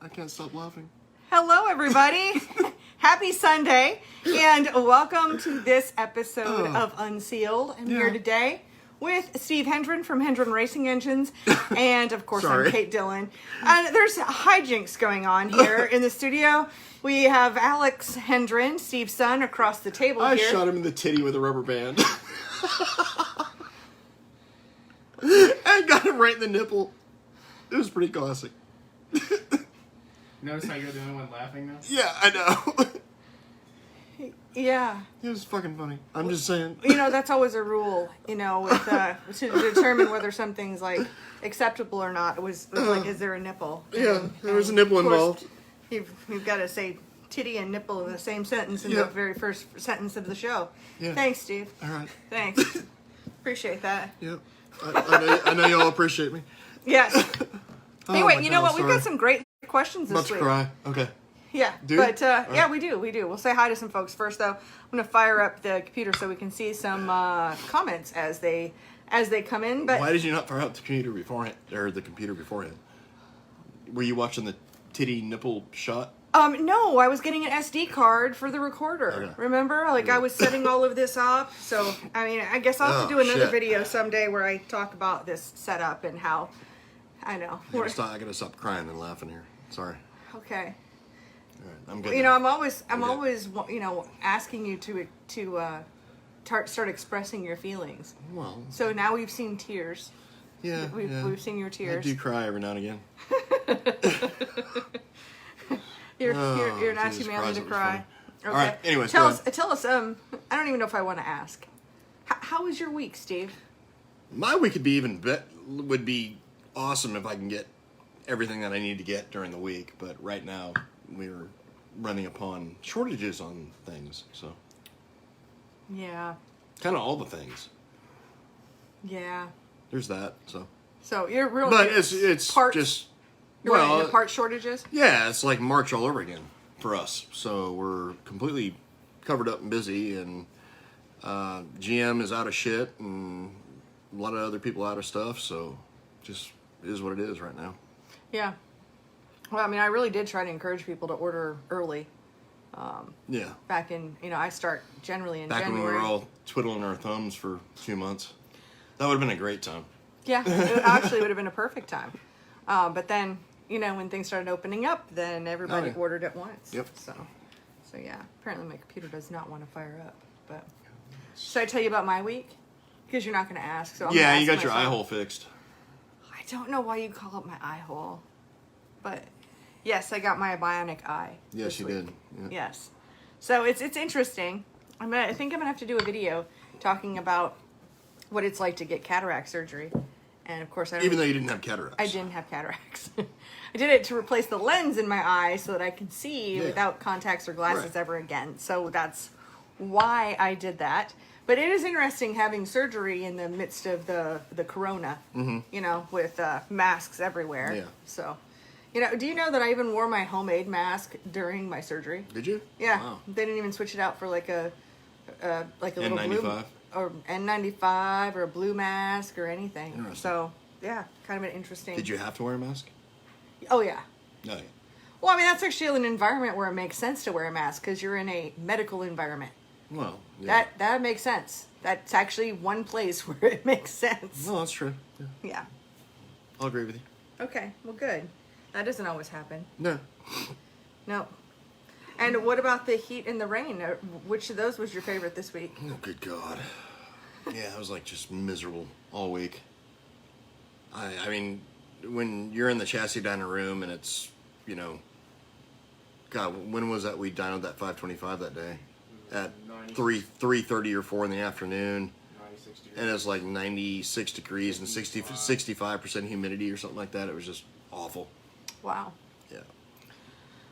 I can't stop laughing. Hello, everybody. Happy Sunday, and welcome to this episode of Unsealed. I'm here today with Steve Hendren from Hendren Racing Engines, and of course I'm Kate Dillon. There's hijinks going on here in the studio. We have Alex Hendren, Steve's son, across the table here. I shot him in the titty with a rubber band. I got him right in the nipple. It was pretty classic. Notice how you're the only one laughing now? Yeah, I know. Yeah. It was fucking funny. I'm just saying. You know, that's always a rule, you know, with, to determine whether something's, like, acceptable or not. It was like, is there a nipple? Yeah, there was a nipple involved. We've got to say titty and nipple in the same sentence in the very first sentence of the show. Yeah. Thanks, Steve. All right. Thanks. Appreciate that. Yep. I know y'all appreciate me. Yes. Anyway, you know what? We've got some great questions this week. About to cry. Okay. Yeah, yeah, we do. We'll say hi to some folks first, though. I'm going to fire up the computer so we can see some comments as they come in. But why did you not fire up the computer beforehand? Were you watching the titty nipple shot? No, I was getting an SD card for the recorder. Okay. Remember? Like, I was setting all of this up. So, I mean, I guess I'll have to do another video someday where I talk about this setup and how, I know. I gotta stop crying and laughing here. Sorry. Okay. All right, I'm good. You know, I'm always, you know, asking you to start expressing your feelings. Well. So now we've seen tears. Yeah. We've seen your tears. I do cry every now and again. You're not too manly to cry. Okay. All right. Anyways, tell us. I don't even know if I want to ask. How was your week, Steve? My week would be awesome if I can get everything that I need to get during the week. But right now, we're running upon shortages on things. So. Yeah. Kind of all the things. Yeah. There's that. So you're really. But it's parts, just. You're running into part shortages? Yeah, it's like March all over again for us. So we're completely covered up and busy, and GM is out of shit, and a lot of other people out of stuff. So just is what it is right now. Yeah. Well, I mean, I really did try to encourage people to order early. Yeah. Back in, I start generally in January. Back when we were all twiddling our thumbs for 2 months. That would have been a great time. Yeah, it actually would have been a perfect time. But then, when things started opening up, then everybody ordered at once. Yep. So yeah, apparently my computer does not want to fire up. But should I tell you about my week? Because you're not going to ask. So you got your eye hole fixed. I don't know why you call it my eye hole, but yes, I got my bionic eye. Yes, you did. Yeah. Yes. So it's interesting. I think I'm gonna have to do a video talking about what it's like to get cataract surgery. And of course, even though you didn't have cataracts. I didn't have cataracts. I did it to replace the lens in my eye so that I can see without contacts or glasses ever again. So that's why I did that. But it is interesting having surgery in the midst of the corona, with masks everywhere. Yeah. So, do you know that I even wore my homemade mask during my surgery? Did you? Yeah. Wow. They didn't even switch it out for like a little N95? blue or N95 or a blue mask or anything. So yeah, kind of an interesting. Did you have to wear a mask? Oh yeah. No. Yeah. Well, I mean that's actually an environment where it makes sense to wear a mask because you're in a medical environment. Well, yeah. That makes sense. That's actually one place where it makes sense. No, that's true. Yeah. I'll agree with you. Okay. Well, good. That doesn't always happen. No. No. And what about the heat and the rain? Which of those was your favorite this week? Oh, good God. Yeah, I was like just miserable all week. I mean, when you're in the chassis dining room and it's, God, when was that we dynoed that 525 that day? At 3:30 or 4 in the afternoon. 96 degrees. And it's like 96 degrees and 65% humidity or something like that. It was just awful. Wow. Yeah.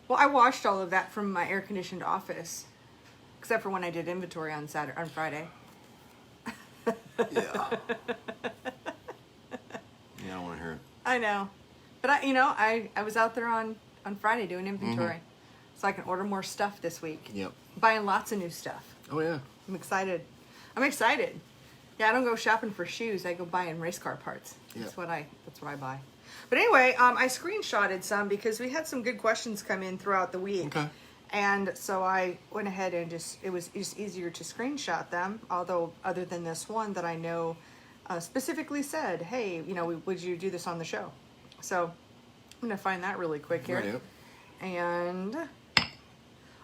Well, I watched all of that from my air-conditioned office, except for when I did inventory on Friday. Yeah. Yeah, I don't want to hear it. I know. But, I was out there on Friday doing inventory, so I can order more stuff this week. Yep. Buying lots of new stuff. Oh, yeah. I'm excited. Yeah, I don't go shopping for shoes. I go buying race car parts. That's what I buy. But anyway, I screenshotted some because we had some good questions come in throughout the week. Okay. And so I went ahead and it was just easier to screenshot them. Although, other than this one that I know specifically said, hey, would you do this on the show? So I'm going to find that really quick here. Right. And,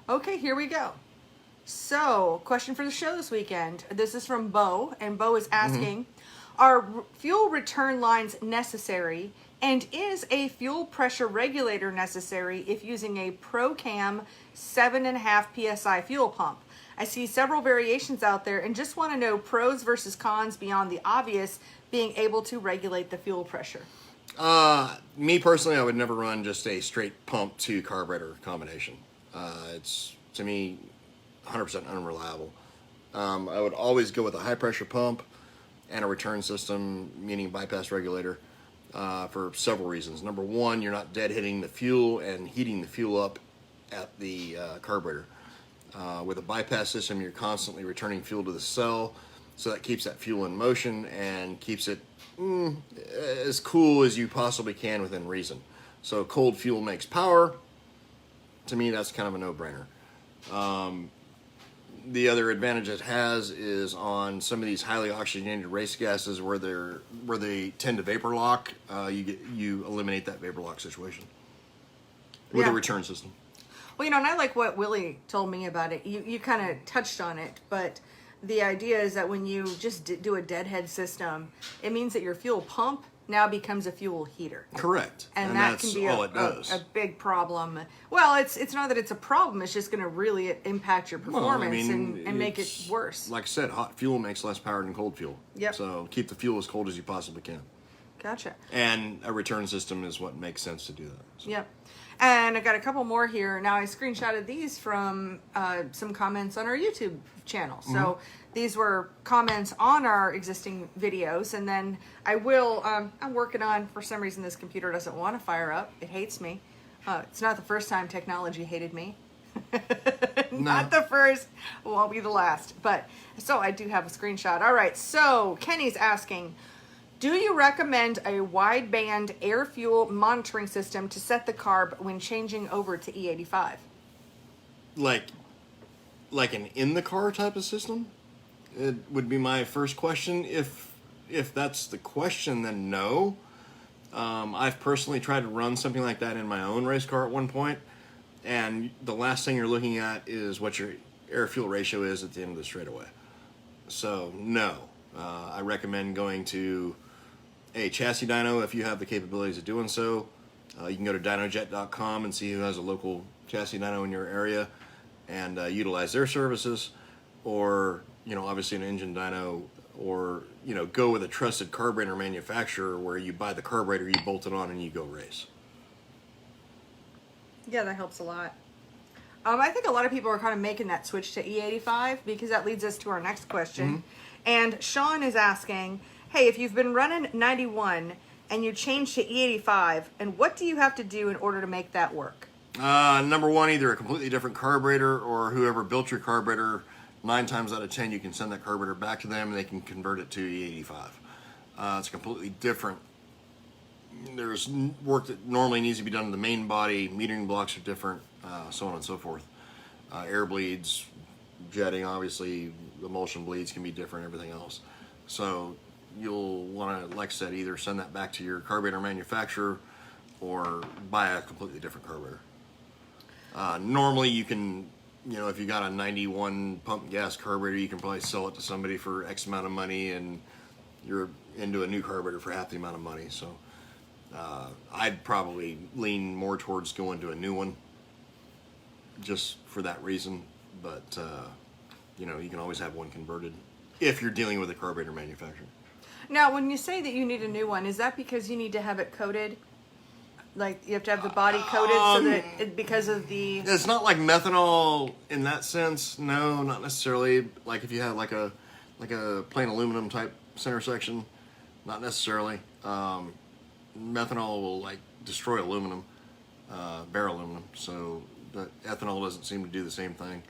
okay, here we go. So, question for the show this weekend. This is from Bo, and Bo is asking, are fuel return lines necessary? And is a fuel pressure regulator necessary if using a ProCam 7.5 PSI fuel pump? I see several variations out there and just want to know pros versus cons beyond the obvious being able to regulate the fuel pressure. Me personally, I would never run just a straight pump to carburetor combination. It's, to me, 100% unreliable. I would always go with a high pressure pump and a return system, meaning bypass regulator. For several reasons. Number one, you're not deadheading the fuel and heating the fuel up at the carburetor. With a bypass system, you're constantly returning fuel to the cell, so that keeps that fuel in motion and keeps it as cool as you possibly can within reason. So cold fuel makes power. To me, that's kind of a no-brainer. The other advantage it has is on some of these highly oxygenated race gases where they tend to vapor lock. You eliminate that vapor lock situation with a return system. Well, and I like what Willie told me about it. You kind of touched on it, but the idea is that when you just do a deadhead system, it means that your fuel pump now becomes a fuel heater. Correct. And that that's can be all it does. A big problem. Well, it's not that it's a problem. It's just going to really impact your performance and make it worse. Like I said, hot fuel makes less power than cold fuel. Yep. So keep the fuel as cold as you possibly can. Gotcha. And a return system is what makes sense to do that. So. Yep. And I got a couple more here. Now, I screenshotted these from some comments on our YouTube channel. So these were comments on our existing videos. And then I will, I'm working on, for some reason, this computer doesn't want to fire up. It hates me. It's not the first time technology hated me. Not the first, won't be the last. But, so I do have a screenshot. All right, so Kenny's asking, do you recommend a wideband air fuel monitoring system to set the carb when changing over to E85? Like an in-the-car type of system? It would be my first question. If that's the question, then no. I've personally tried to run something like that in my own race car at one point, and the last thing you're looking at is what your air-fuel ratio is at the end of the straightaway. So, no. I recommend going to a chassis dyno if you have the capabilities of doing so. You can go to dynojet.com and see who has a local chassis dyno in your area and utilize their services, or obviously an engine dyno, or go with a trusted carburetor manufacturer where you buy the carburetor, you bolt it on, and you go race. Yeah, that helps a lot. I think a lot of people are kind of making that switch to E85 because that leads us to our next question. And Sean is asking, hey, if you've been running 91 and you change to E85, and what do you have to do in order to make that work? Number one, either a completely different carburetor or whoever built your carburetor, 9 times out of 10, you can send that carburetor back to them and they can convert it to E85. It's completely different. There's work that normally needs to be done in the main body. Metering blocks are different, so on and so forth. Air bleeds, jetting, obviously, emulsion bleeds can be different, everything else. So you'll want to, like I said, either send that back to your carburetor manufacturer or buy a completely different carburetor. Normally you can, if you got a 91 pump gas carburetor, you can probably sell it to somebody for X amount of money and you're into a new carburetor for half the amount of money. So I'd probably lean more towards going to a new one just for that reason. But, you can always have one converted if you're dealing with a carburetor manufacturer. Now, when you say that you need a new one, is that because you need to have it coated? Like you have to have the body coated so that because of the... It's not like methanol in that sense. No, not necessarily. Like if you have like a plain aluminum type center section, not necessarily. Methanol will like destroy aluminum, bare aluminum. So the ethanol doesn't seem to do the same thing.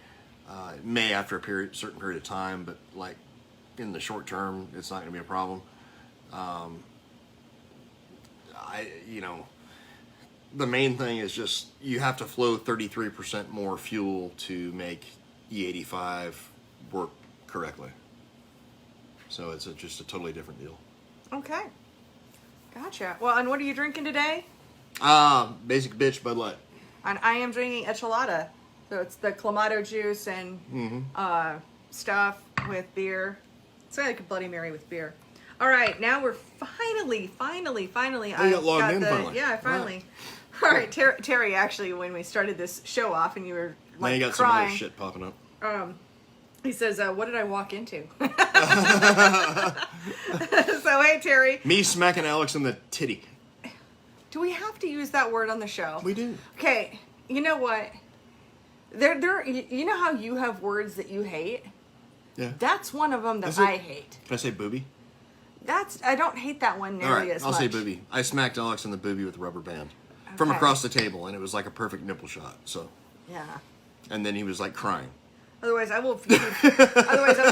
It may after a certain period of time, but like in the short term, it's not going to be a problem. the main thing is just you have to flow 33% more fuel to make E85 work correctly. So it's just a totally different deal. Okay. Gotcha. Well, and what are you drinking today? Basic bitch Bud Light. And I am drinking a chelada. So it's the clamato juice and stuff with beer. It's like a Bloody Mary with beer. All right, now we're finally. Oh, you got logged in finally. Yeah, finally. All right, Terry, actually, when we started this show off and you were now you got crying, some other shit popping up. He says, what did I walk into? So, hey, Terry. Me smacking Alex in the titty. Do we have to use that word on the show? We do. Okay, you know what? You know how you have words that you hate? Yeah. That's one of them that I hate. Can I say booby? I don't hate that one nearly as much. I'll say booby. I smacked Alex in the booby with a rubber band from across the table, and it was like a perfect nipple shot. So. Yeah. And then he was like crying. Otherwise, I will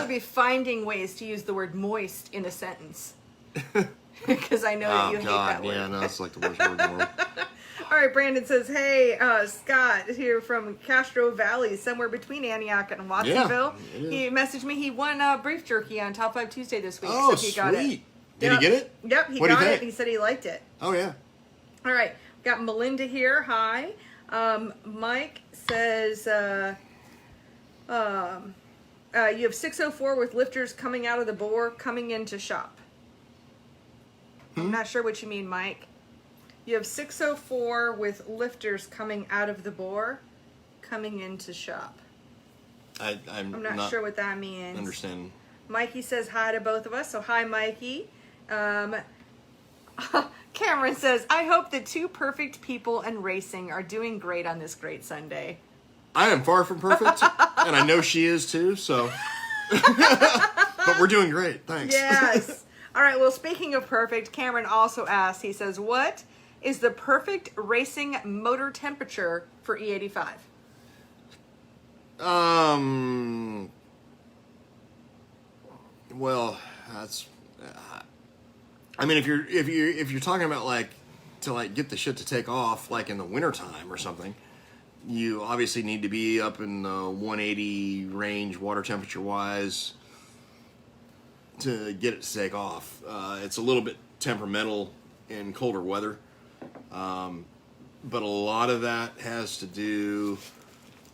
be finding ways to use the word moist in a sentence. Because I know that you hate that word. Yeah, no, it's like the worst word in the world. All right, Brandon says, hey, Scott here from Castro Valley, somewhere between Antioch and Watsonville. Yeah, he messaged me. He won beef jerky on Top 5 Tuesday this week. Oh, so he got it. Did he get it? Yep, he got it. He said he liked it. Oh, yeah. All right, got Melinda here. Hi. Mike says, you have 604 with lifters coming out of the bore, coming into shop. I'm not sure what you mean, Mike. You have 604 with lifters coming out of the bore, coming into shop. I'm not sure what that means. Understand. Mikey says hi to both of us. So hi, Mikey. Cameron says, I hope the two perfect people in racing are doing great on this great Sunday. I am far from perfect, and I know she is too, so. But we're doing great. Thanks. Yes. All right, well, speaking of perfect, Cameron also asked, he says, what is the perfect racing motor temperature for E85? Well, that's. I mean, if you're talking about like to like get the shit to take off like in the wintertime or something, you obviously need to be up in the 180 range water temperature wise to get it to take off. It's a little bit temperamental in colder weather, but a lot of that has to do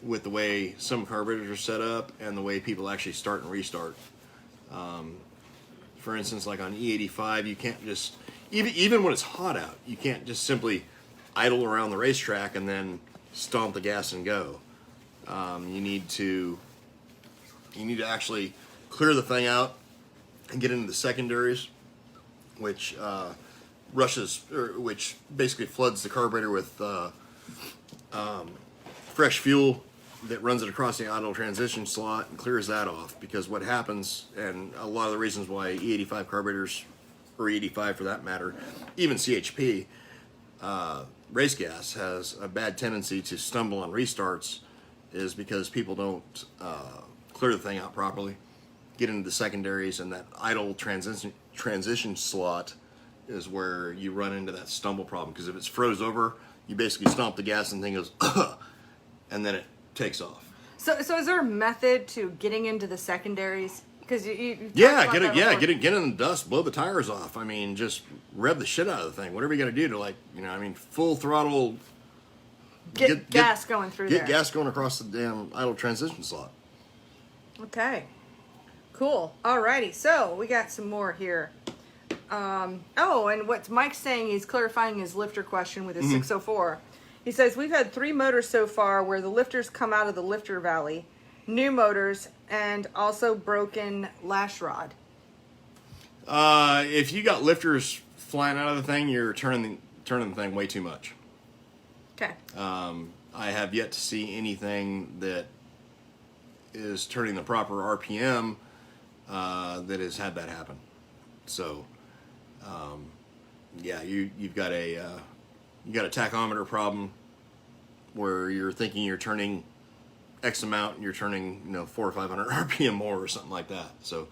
with the way some carburetors are set up and the way people actually start and restart. For instance, like on E85, you can't just, even when it's hot out, you can't just simply idle around the racetrack and then stomp the gas and go. You need to actually clear the thing out and get into the secondaries, which which basically floods the carburetor with fresh fuel that runs it across the idle transition slot and clears that off. Because what happens, and a lot of the reasons why E85 carburetors, or E85 for that matter, even CHP, race gas has a bad tendency to stumble on restarts, is because people don't clear the thing out properly, get into the secondaries, and that idle transition slot is where you run into that stumble problem. Because if it's froze over, you basically stomp the gas and the thing goes, and then it takes off. So is there a method to getting into the secondaries? Because you get in the dust, blow the tires off. I mean, just rev the shit out of the thing. Whatever you got to do to full throttle. Get gas going through there. Get gas going across the damn idle transition slot. Okay. Cool. Alrighty. So we got some more here. And what Mike's saying, he's clarifying his lifter question with his 604. He says, we've had 3 motors so far where the lifters come out of the lifter valley, new motors, and also broken lash rod. If you got lifters flying out of the thing, you're turning the thing way too much. Okay. I have yet to see anything that is turning the proper RPM that has had that happen. So, you've got a tachometer problem where you're thinking you're turning X amount and you're turning 400 or 500 RPM more or something like that. So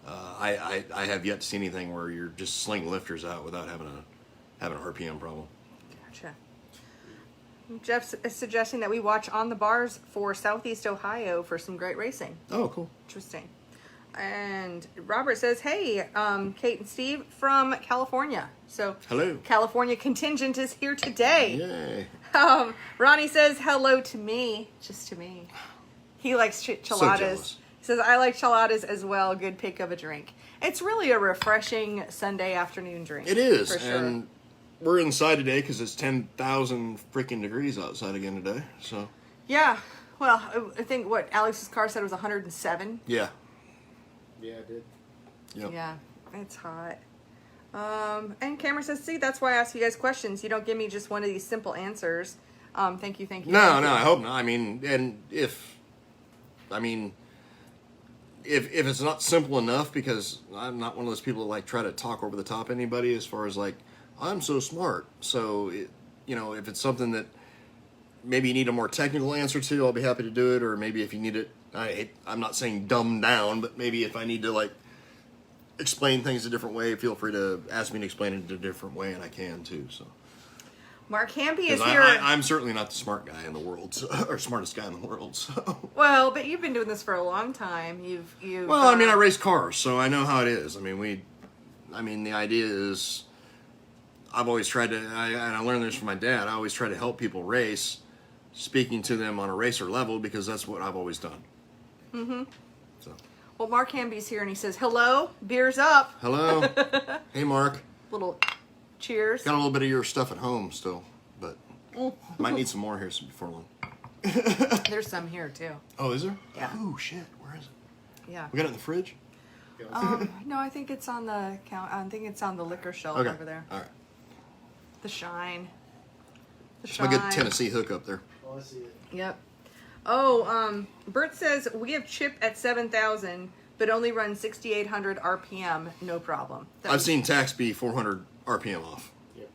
I have yet to see anything where you're just slinging lifters out without having having a RPM problem. Gotcha. Jeff's suggesting that we watch On the Bars for Southeast Ohio for some great racing. Oh, cool. Interesting. And Robert says, hey, Kate and Steve from California. So, hello. California contingent is here today. Yay. Ronnie says, hello to me. Just to me. He likes chiladas. He says, I like chiladas as well. Good pick of a drink. It's really a refreshing Sunday afternoon drink. It is. For sure. And we're inside today because it's 10,000 freaking degrees outside again today. So. Yeah. Well, I think what Alex's car said was 107. Yeah. Yeah, I did. Yep. Yeah, it's hot. And Cameron says, see, that's why I ask you guys questions. You don't give me just one of these simple answers. Thank you. No, I hope not. I mean, and if it's not simple enough, because I'm not one of those people that like try to talk over the top anybody as far as like, I'm so smart. So, if it's something that maybe you need a more technical answer to, I'll be happy to do it. Or maybe if you need it, I'm not saying dumb down, but maybe if I need to like explain things a different way, feel free to ask me to explain it in a different way, and I can too. So, Mark Hamby is here. I'm certainly not the smart guy in the world, or smartest guy in the world. So. Well, but you've been doing this for a long time. Well, I mean, I race cars, so I know how it is. I mean, the idea is, I've always tried to, and I learned this from my dad. I always try to help people race, speaking to them on a racer level, because that's what I've always done. Mm-hmm. So. Well, Mark Hamby's here, and he says, hello, beers up. Hello. Hey, Mark. Little cheers. Got a little bit of your stuff at home still, but might need some more here before long. There's some here, too. Oh, is there? Yeah. Oh, shit. Where is it? Yeah. We got it in the fridge? No, I think it's on the liquor shelf over there. All right. The Shine. It's my good Tennessee hookup there. Oh, I see it. Yep. Oh, Bert says we have Chip at 7,000, but only run 6,800 RPM. No problem. I've seen tacks be 400 RPM off. Yep.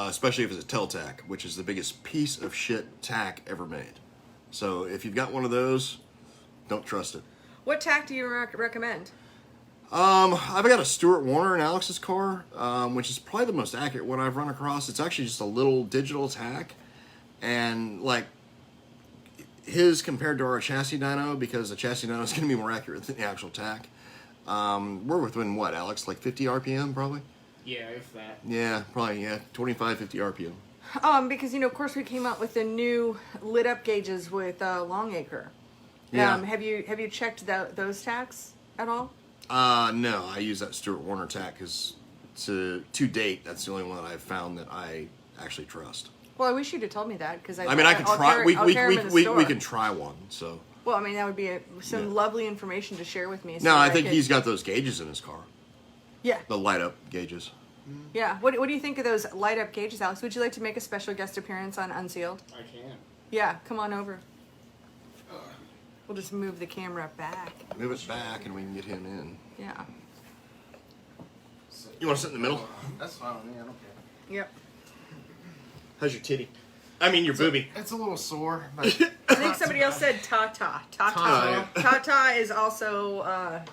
Especially if it's a tail tack, which is the biggest piece of shit tack ever made. So if you've got one of those, don't trust it. What tack do you recommend? I've got a Stuart Warner in Alex's car, which is probably the most accurate one I've run across. It's actually just a little digital tack, and like his compared to our chassis dyno, because the chassis dyno is going to be more accurate than the actual tack. We're within what, Alex? Like 50 RPM, probably? Yeah, if that. Yeah, probably, yeah. 25, 50 RPM. Because, of course we came out with the new lit up gauges with Longacre. Yeah. Have you checked those tacks at all? No, I use that Stuart Warner tack because to date, that's the only one that I've found that I actually trust. Well, I wish you'd have told me that, because I could try. We can try one. So. Well, that would be some lovely information to share with me. No, I think he's got those gauges in his car. Yeah. The light up gauges. Yeah. What do you think of those light up gauges, Alex? Would you like to make a special guest appearance on Unsealed? I can. Yeah, come on over. We'll just move the camera back. Move it back and we can get him in. Yeah. You want to sit in the middle? That's fine with me. I don't care. Yep. How's your titty? I mean your boobie. It's a little sore. But I think somebody else said Tata. Tata. Tata is also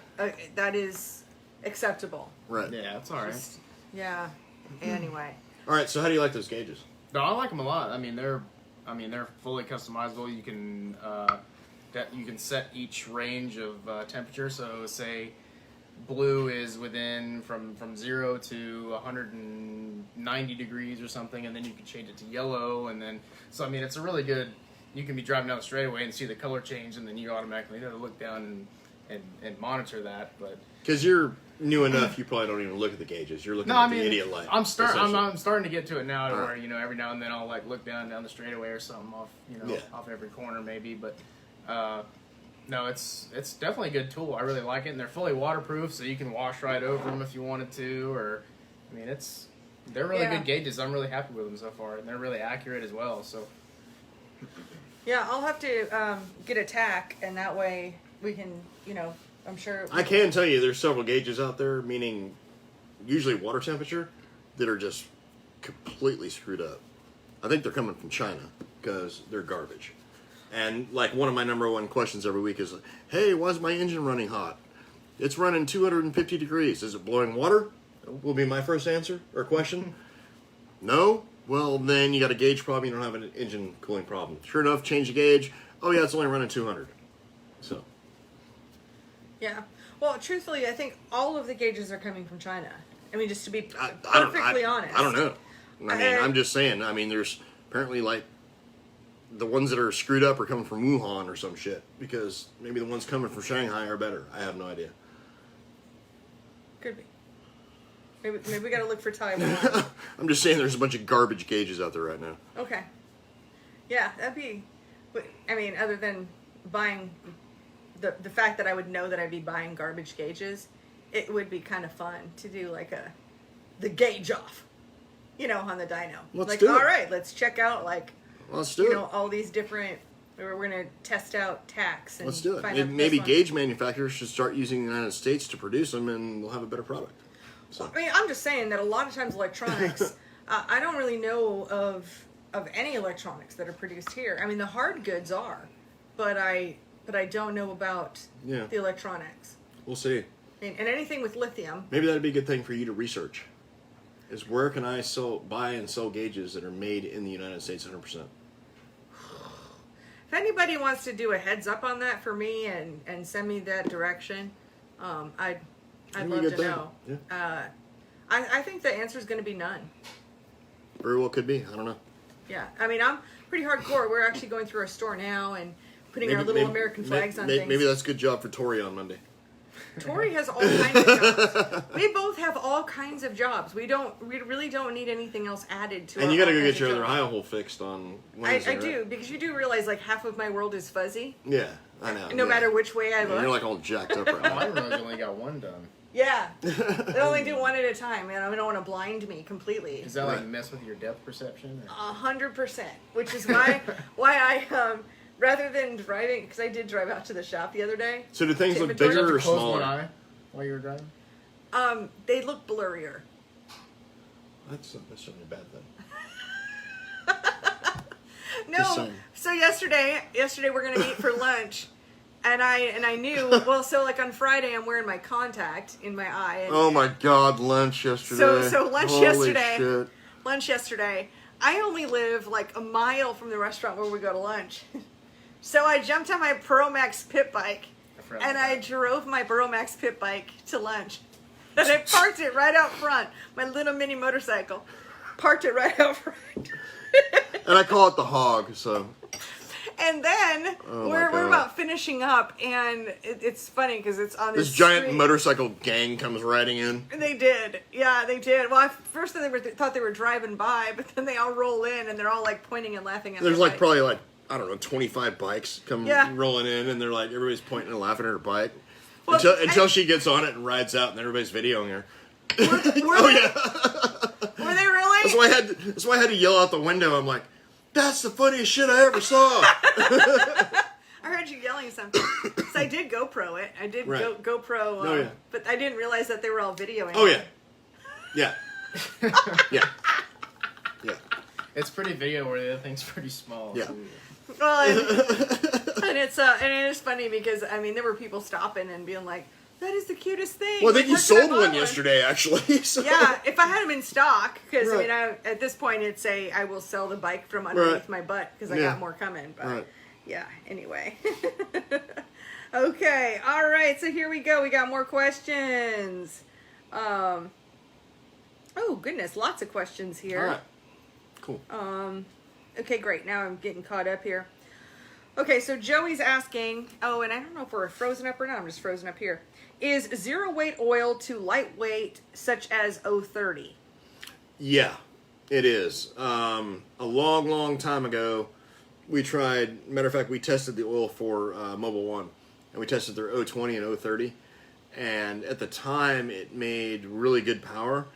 that is acceptable. Right. yeah, it's all right. Yeah. Anyway. All right. So how do you like those gauges? No, I like them a lot. They're fully customizable. You can set each range of temperature. So say blue is within from 0 to 190 degrees or something, and then you can change it to yellow, and then it's a really good. You can be driving down the straightaway and see the color change, and then you automatically look down and monitor that. But because you're new enough, you probably don't even look at the gauges. You're looking at the idiot light. I'm starting to get to it now, to where every now and then I'll look down the straightaway or something off off every corner maybe, but. No, it's definitely a good tool. I really like it, and they're fully waterproof, so you can wash right over them if you wanted to. They're really good gauges. I'm really happy with them so far, and they're really accurate as well. So, yeah, I'll have to get a tack, and that way we can, I'm sure. I can tell you, there's several gauges out there, meaning usually water temperature, that are just completely screwed up. I think they're coming from China because they're garbage. And one of my number one questions every week is, hey, why is my engine running hot? It's running 250 degrees. Is it blowing water? Will be my first answer or question. No? Well, then you got a gauge problem. You don't have an engine cooling problem. Sure enough, change the gauge. Oh, yeah, it's only running 200. So. Yeah. Well, truthfully, I think all of the gauges are coming from China. I mean, just to be perfectly honest. I don't know. I mean, I'm just saying. I mean, there's apparently like the ones that are screwed up are coming from Wuhan or some shit, because maybe the ones coming from Shanghai are better. I have no idea. Could be. Maybe we got to look for Taiwan. I'm just saying there's a bunch of garbage gauges out there right now. Okay. Yeah, that'd be. I mean, other than buying the fact that I would know that I'd be buying garbage gauges, it would be kind of fun to do like the gauge off, on the dyno. Let's do it. All right, let's check out Let's do it. all these different. We're gonna test out tacks. And Let's do it. find out Maybe this one. gauge manufacturers should start using the United States to produce them, and we'll have a better product. So. I mean, I'm just saying that a lot of times electronics, I don't really know of any electronics that are produced here. I mean, the hard goods are, but I don't know about the electronics. We'll see. And anything with lithium. Maybe that'd be a good thing for you to research. Is where can I buy and sell gauges that are made in the United States 100%? If anybody wants to do a heads up on that for me and send me that direction, I'd love to know. Yeah. I think the answer is going to be none. Very well could be. I don't know. Yeah, I mean, I'm pretty hardcore. We're actually going through our store now and putting our little American flags on things. Maybe that's a good job for Tori on Monday. Tori has all kinds of jobs. We both have all kinds of jobs. We really don't need anything else added to. And you got to go get your other eye hole fixed on Wednesday. I do, because you do realize like half of my world is fuzzy. Yeah, I know. No matter which way I look. You're like all jacked up right I now. realize you only got one done. Yeah, they only do one at a time, and I don't want to blind me completely. Does that like mess with your depth perception? 100%, which is why I rather than driving, because I did drive out to the shop the other day. So do things look Did you have bigger to or close smaller? one eye while you were driving? They look blurrier. That's certainly a bad thing. No, so yesterday we're gonna eat for lunch. And I knew, well, so like on Friday I'm wearing my contact in my eye. And Oh my God, lunch yesterday. So lunch Holy yesterday. Shit. Lunch yesterday. I only live like a mile from the restaurant where we go to lunch. So I jumped on my Pro Max pit bike and I drove my Pro Max pit bike to lunch. And I parked it right out front. My little mini motorcycle. Parked it right out front. And I call it the hog, so. And then we're about finishing up, and it's funny because it's on This giant motorcycle gang comes riding in. And they did, yeah, they did. Well, first they thought they were driving by, but then they all roll in, and they're all like pointing and laughing at. There's their like bike. probably like I don't know 25 bikes come rolling in, and they're like everybody's pointing and laughing at her bike until she gets on it and rides out, and everybody's videoing her. Were they really? That's why I had to yell out the window. I'm like, that's the funniest shit I ever saw. I heard you yelling something. So I did GoPro it. I did GoPro, but I didn't realize that they were all videoing. Oh yeah, yeah, yeah, yeah. It's pretty video where the other thing's pretty small. Yeah. So. Well, and it is funny because I mean there were people stopping and being like, "That is the cutest thing." Well, I think you sold one one yesterday, actually. So. Yeah, if I had them in stock, because I mean, at this point, it's I will sell the bike from underneath my butt because I got more coming. But yeah, anyway. Okay, all right. So here we go. We got more questions. Oh goodness, lots of questions here. All right. Cool. Okay, great. Now I'm getting caught up here. Okay, so Joey's asking, and I don't know if we're frozen up or not. I'm just frozen up here. Is zero weight oil too lightweight, such as 030? Yeah, it is. A long, long time ago, we tried. Matter of fact, we tested the oil for Mobile One, and we tested their 020 and 030. And at the time, it made really good power,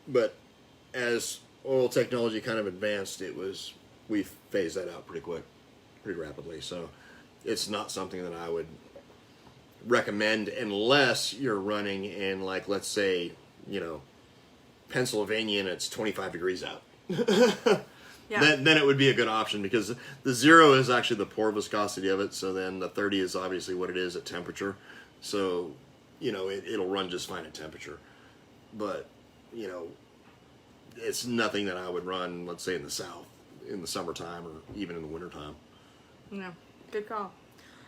but as oil technology kind of advanced, we phased that out pretty rapidly. So it's not something that I would recommend unless you're running in, like, let's say, Pennsylvania and it's 25 degrees out. Yeah. Then it would be a good option because the 0 is actually the pore viscosity of it. So then the 30 is obviously what it is at temperature. So, it'll run just fine at temperature. But, it's nothing that I would run, let's say, in the South in the summertime or even in the wintertime. Yeah, good call.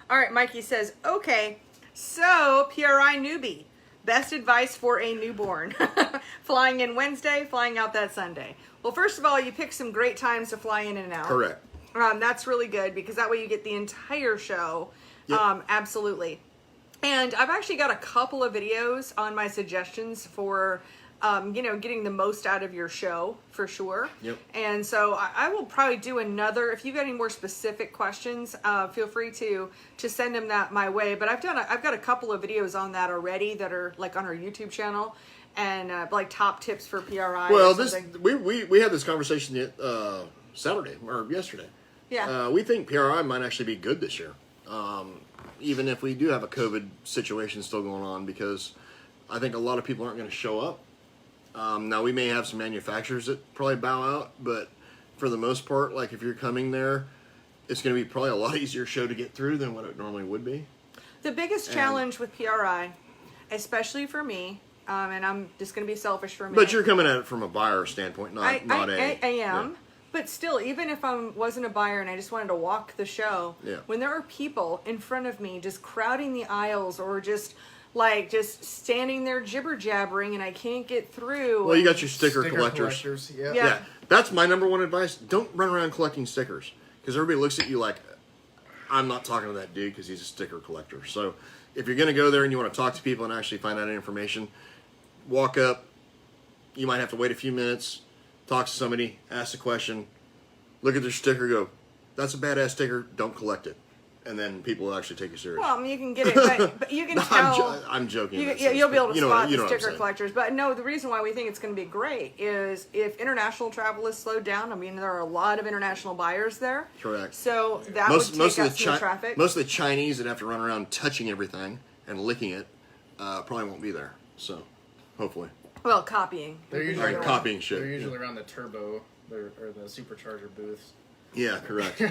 All right, Mikey says, okay, so PRI newbie, best advice for a newborn. Flying in Wednesday, flying out that Sunday. Well, first of all, you pick some great times to fly in and out. Correct. That's really good because that way you get the entire show. Yep. Absolutely. And I've actually got a couple of videos on my suggestions for, getting the most out of your show for sure. Yep. And so I will probably do another. If you've got any more specific questions, feel free to send them that my way. But I've got a couple of videos on that already that are like on our YouTube channel and like top tips for PRI. Well, we had this conversation Saturday or yesterday. Yeah. We think PRI might actually be good this year, even if we do have a COVID situation still going on, because I think a lot of people aren't going to show up. Now, we may have some manufacturers that probably bow out, but for the most part, like if you're coming there, it's going to be probably a lot easier show to get through than what it normally would be. The biggest challenge with PRI, especially for me, and I'm just going to be selfish for a minute. But you're coming at it from a buyer standpoint, not I am. Yeah. But still, even if I wasn't a buyer and I just wanted to walk the show, when there are people in front of me just crowding the aisles or just standing there jibber jabbering and I can't get through. Well, you got your sticker collectors. Yeah. That's my number one advice. Don't run around collecting stickers, because everybody looks at you like, I'm not talking to that dude because he's a sticker collector. So if you're going to go there and you want to talk to people and actually find out information, walk up. You might have to wait a few minutes, talk to somebody, ask a question, look at their sticker, go, that's a badass sticker, don't collect it. And then people will actually take you serious. Well, I mean, you can get it, but you can tell. I'm joking. You'll be able to spot the sticker saying. collectors. But no, the reason why we think it's going to be great is if international travel is slowed down. I mean, there are a lot of international buyers there. Correct. So that would take us some traffic. Most of the Chinese that have to run around touching everything and licking it probably won't be there. So, hopefully. Well, copying. They're usually copying shit. They're usually around the turbo or the supercharger booths. Yeah, correct.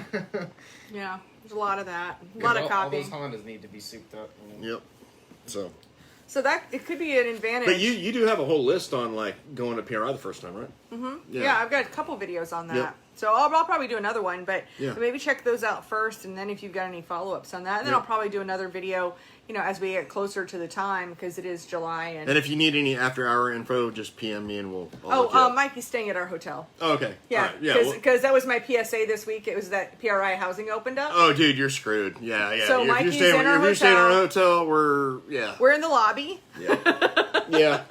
Yeah, there's a lot of that. A lot of copying. All those Hondas need to be souped up. Yep. So that it could be an advantage. But you do have a whole list on like going to PRI the first time, right? Mm-hmm. Yeah, I've got a couple videos on that. Yep. So I'll probably do another one, but maybe check those out first, and then if you've got any follow-ups on that, and then I'll probably do another video, as we get closer to the time, because it is July. And if you need any after-hour info, just PM me and I'll look you up. Mikey's staying at our hotel. Oh, okay. Yeah, because that was my PSA this week. It was that PRI housing opened up. Oh, dude, you're screwed. Yeah. So Mikey's in our hotel. If you're staying in our hotel, we're in the lobby. Yeah.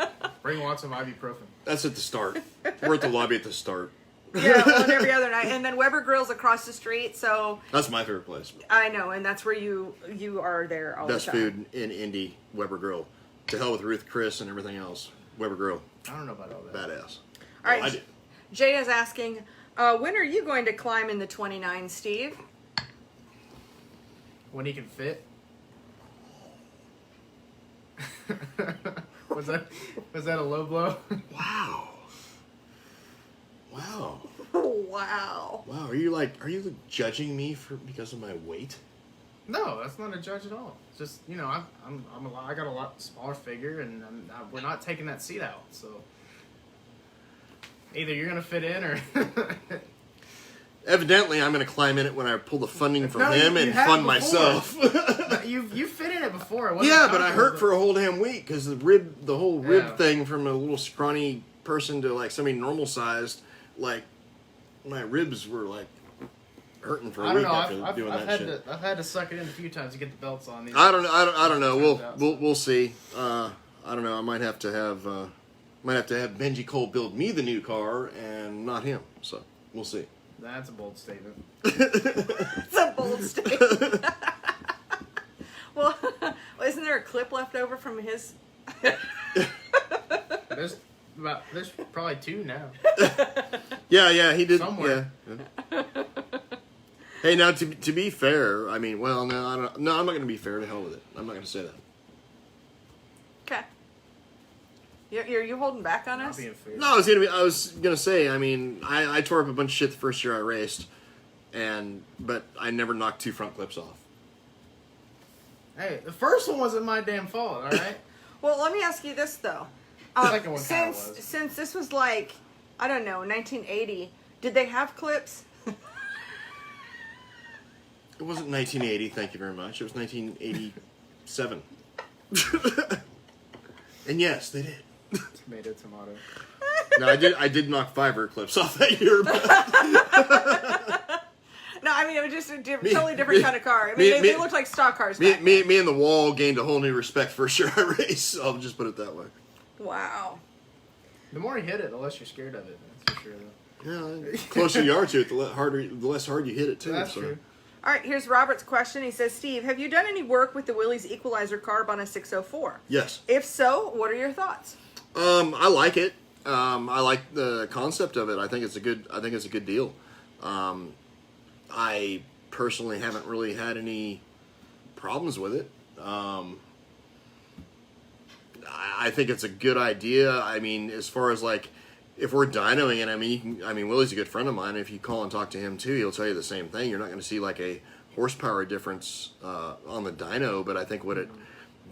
Bring lots of ibuprofen. That's at the start. We're at the lobby at the start. Yeah, and every other night, and then Weber Grill's across the street. So that's my favorite place. I know, and that's where you are there all Best the time. food in Indy, Weber Grill. To hell with Ruth Chris and everything else. Weber Grill. I don't know about all that. Badass. All right. I do. Jay is asking, when are you going to climb in the 29, Steve? When he can fit. Was that a low blow? Wow. Wow. Wow. Are you judging me because of my weight? No, that's not a judge at all. It's just I got a lot smaller figure, and we're not taking that seat out. So either you're gonna fit in, or evidently I'm gonna climb in it when I pull the funding from him and fund myself. You fit in it before. But I hurt for a whole damn week because the whole rib thing, from a little scrawny person to like somebody normal sized, like my ribs were like hurting for a week after doing that shit. I've had to suck it in a few times to get the belts on. These I don't know. We'll see. I don't know. I might have to have Benji Cole build me the new car and not him. So we'll see. That's a bold statement. It's a bold statement. Well, isn't there a clip left over from his? There's probably two now. Yeah, he did. Somewhere. Yeah. Hey, now to be fair, I mean, well, no, I'm not going to be fair. To hell with it. I'm not going to say that. Okay. You're holding back on us? Being fair. No, I was gonna say. I mean, I tore up a bunch of shit the first year I raced, but I never knocked 2 front clips off. Hey, the first one wasn't my damn fault. All right. Well, let me ask you this though. The second one kinda was. Since this was like I don't know, 1980. Did they have clips? It wasn't 1980, thank you very much. It was 1987. And yes, they did. Tomato. No, I did knock 5 clips off that year. But No, I mean, it was just a totally different kind of car. I mean, they looked like stock cars. Me and the wall gained a whole new respect for a Sure race. I'll just put it that way. Wow. The more you hit it, the less you're scared of it. That's for sure, though. Yeah, the closer you are to it, the less hard you hit it, too. That's true. All right, here's Robert's question. He says, Steve, have you done any work with the Willys Equalizer carb on a 604? Yes. If so, what are your thoughts? I like it. I like the concept of it. I think it's a good deal. I personally haven't really had any problems with it. I think it's a good idea. I mean, as far as like, if we're dynoing it, I mean, Willie's a good friend of mine. If you call and talk to him too, he'll tell you the same thing. You're not going to see like a horsepower difference on the dyno, but I think what it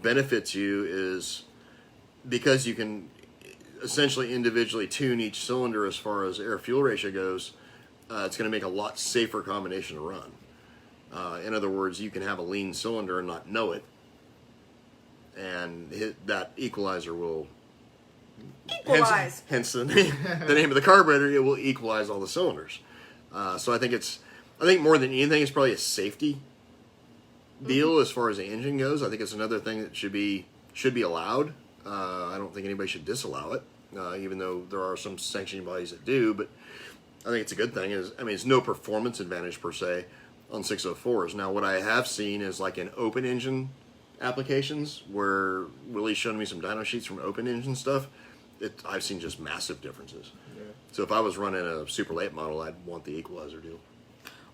benefits you is because you can essentially individually tune each cylinder as far as air-fuel ratio goes. It's going to make a lot safer combination to run. In other words, you can have a lean cylinder and not know it, and that equalizer will Equalize. hence the name of the carburetor. It will equalize all the cylinders. So I think more than anything, it's probably a safety deal as far as the engine goes. I think it's another thing that should be allowed. I don't think anybody should disallow it, even though there are some sanctioning bodies that do. But I think it's a good thing. It's no performance advantage per se on 604s. Now, what I have seen is like in open engine applications where Willie's shown me some dyno sheets from open engine stuff. I've seen just massive differences. Yeah. So if I was running a super late model, I'd want the equalizer deal.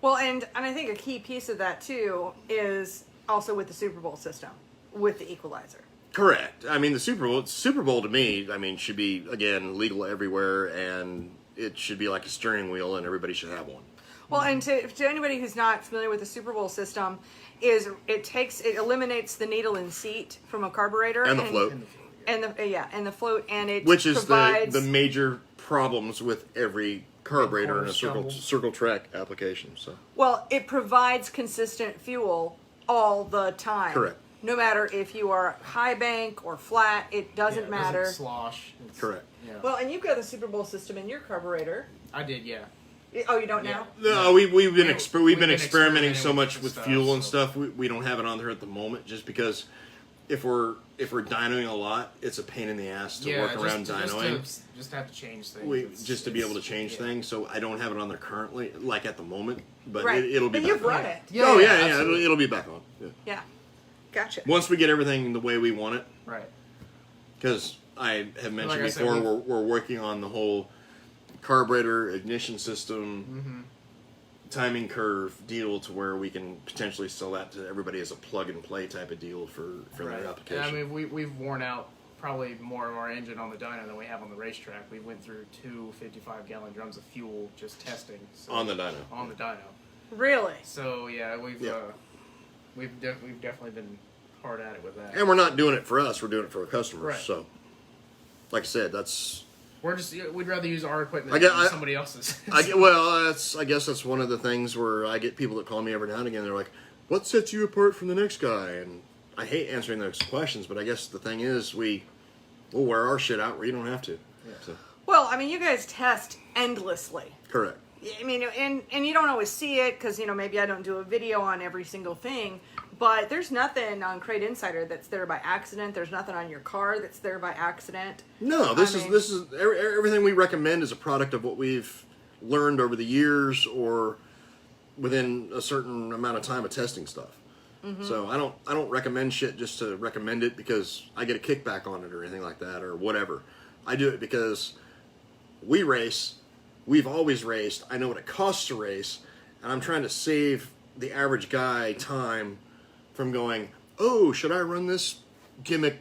Well, and I think a key piece of that too is also with the Super Bowl system with the equalizer. Correct. I mean, the Super Bowl to me, should be, again, legal everywhere, and it should be like a steering wheel, and everybody should have one. Well, and to anybody who's not familiar with the Super Bowl system, it eliminates the needle and seat from a carburetor And the float. and the float, and it which is provides the major problems with every carburetor in a circle track application. So it provides consistent fuel all the time. Correct. No matter if you are high bank or flat, it doesn't matter. It doesn't slosh. Correct. Yeah. Well, and you've got the Super Bowl system in your carburetor. I did, yeah. Oh, you don't now? No, we've been experimenting so much with stuff, fuel and stuff. We don't have it on there at the moment, just because if we're dynoing a lot, it's a pain in the ass to work around dynoing. Just have to change things. To be able to change things, so I don't have it on there currently, like at the moment. But Right. it'll be. But you've run it. Yeah, Oh yeah, absolutely. it'll be back on. Yeah. Gotcha. Once we get everything the way we want it, Right. because I have mentioned Like I said, before, we're working on the whole carburetor ignition system, timing curve deal to where we can potentially sell that to everybody as a plug and play type of deal for their application. And I mean, we've worn out probably more of our engine on the dyno than we have on the racetrack. We went through 2 55-gallon drums of fuel just testing. So, on the dyno. On the dyno. Really? So yeah, we've definitely been hard at it with that. And we're not doing it for us; we're doing it for our customers. Right. So, like I said, we'd rather use our equipment than somebody else's. I guess that's one of the things where I get people that call me every now and again. They're like, "What sets you apart from the next guy?" And I hate answering those questions, but I guess the thing is, we'll wear our shit out where you don't have to. Yeah. So. Well, I mean, you guys test endlessly. Correct. I mean, and you don't always see it because, maybe I don't do a video on every single thing, but there's nothing on Crate Insider that's there by accident. There's nothing on your car that's there by accident. No, this is everything we recommend is a product of what we've learned over the years or within a certain amount of time of testing stuff. Mm-hmm. So I don't recommend shit just to recommend it because I get a kickback on it or anything like that or whatever. I do it because we race. We've always raced. I know what it costs to race, and I'm trying to save the average guy time from going, oh, should I run this gimmick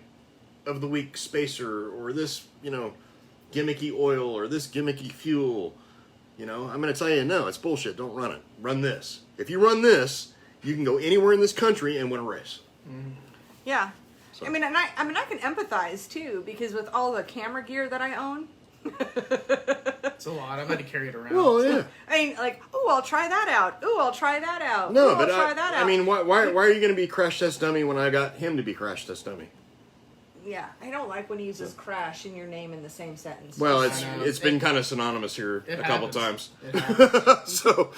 of the week spacer or this, gimmicky oil or this gimmicky fuel? I'm going to tell you, no, it's bullshit. Don't run it. Run this. If you run this, you can go anywhere in this country and win a race. Mm-hmm. Yeah. So. I mean, I can empathize too because with all the camera gear that I own, It's a lot. I've had to carry it around. Well, yeah. I mean, like, oh, I'll try that out. Oh, I'll try that out. No, Ooh, but I'll try that out. I mean, why are you going to be crash test dummy when I got him to be crash test dummy? Yeah, I don't like when he uses crash in your name in the same sentence. Well, I it's know. it's been kind of synonymous here It a couple happens. times. It happens. So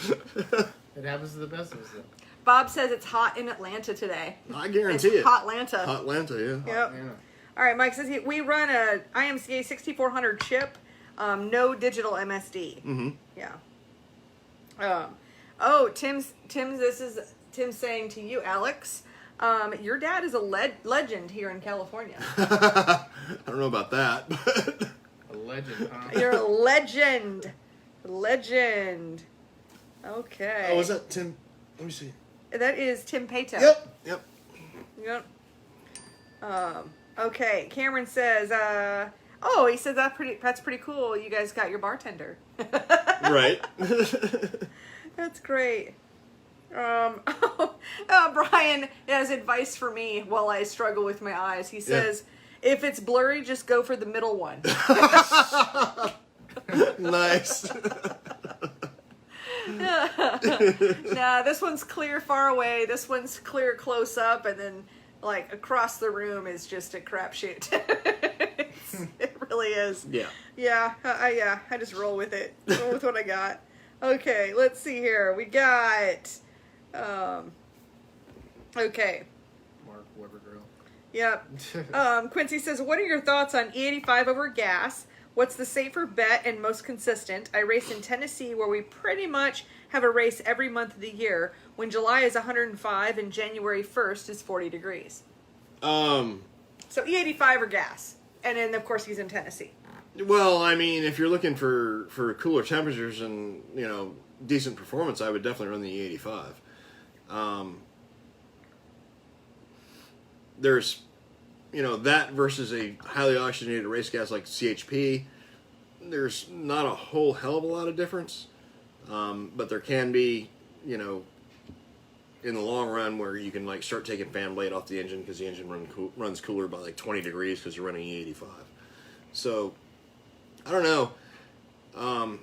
It happens to the best of us, though. Bob says it's hot in Atlanta today. I guarantee it. Hot Atlanta. Hot Atlanta, yeah. Yep. Yeah. All right, Mike says we run a IMCA 6400 chip, no digital MSD. Mm-hmm. Yeah. Tim's saying to you, Alex, your dad is a legend here in California. I don't know about that, but A legend, huh? You're a legend. Legend. Okay. oh, was that Tim? Let me see. That is Tim Pato. Yep. Yep. Okay. Cameron says, he says that's pretty cool. You guys got your bartender. Right. That's great. Brian has advice for me while I struggle with my eyes. He says, if it's blurry, just go for the middle one. Nice. Nah, this one's clear far away. This one's clear close up, and then like across the room is just a crapshoot. It really is. Yeah. Yeah, I just roll with it. Roll with what I got. Okay, let's see here. We got, okay. Mark Weber Grill. Yep. Quincy says, what are your thoughts on E85 over gas? What's the safer bet and most consistent? I race in Tennessee where we pretty much have a race every month of the year when July is 105 and January 1st is 40 degrees. So E85 or gas. And then, of course, he's in Tennessee. Well, I mean, if you're looking for cooler temperatures and, decent performance, I would definitely run the E85. There's, that versus a highly oxygenated race gas like CHP, there's not a whole hell of a lot of difference. But there can be, in the long run where you can start taking fan blade off the engine because the engine runs cooler by 20 degrees because you're running E85. So, I don't know.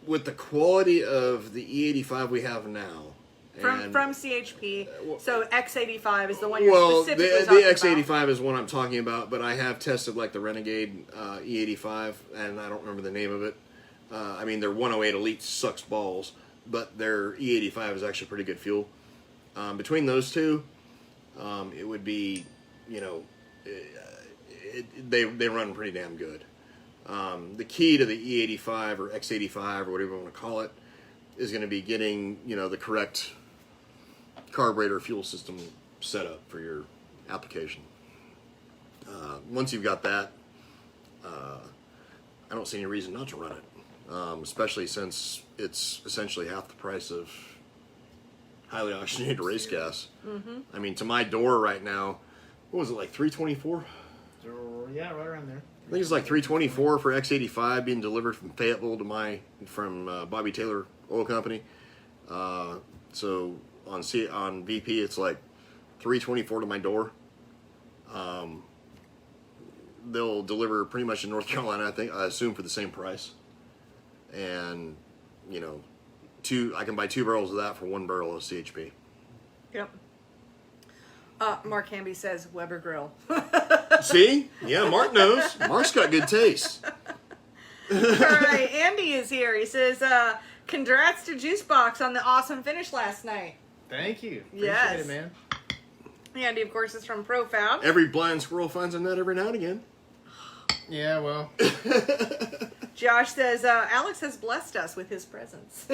With the quality of the E85 we have now, From CHP, so X85 is the one you're specifically talking the about. X85 is one I'm talking about, but I have tested the Renegade E85, and I don't remember the name of it. I mean, their 108 Elite sucks balls, but their E85 is actually pretty good fuel. Between those two, it would be, they run pretty damn good. The key to the E85 or X85 or whatever you want to call it is going to be getting, the correct carburetor fuel system set up for your application. Once you've got that, I don't see any reason not to run it, especially since it's essentially half the price of highly oxygenated race gas. Mm-hmm. I mean, to my door right now, what was it, $324? Yeah, right around there. I think it's $324 for X85 being delivered from Fayetteville from Bobby Taylor Oil Company. So on VP it's $324 to my door. They'll deliver pretty much in North Carolina, I assume, for the same price. And I can buy 2 barrels of that for 1 barrel of CHP. Yep. Mark Hamby says Weber Grill. See? Yeah, Mark knows. Mark's got good taste. All right, Andy is here. He says, congrats to Juicebox on the awesome finish last night. Thank you. Appreciate Yes. it, man. Andy, of course, is from ProFab. Every blind squirrel finds a nut every now and again. Yeah, well. Josh says, Alex has blessed us with his presence.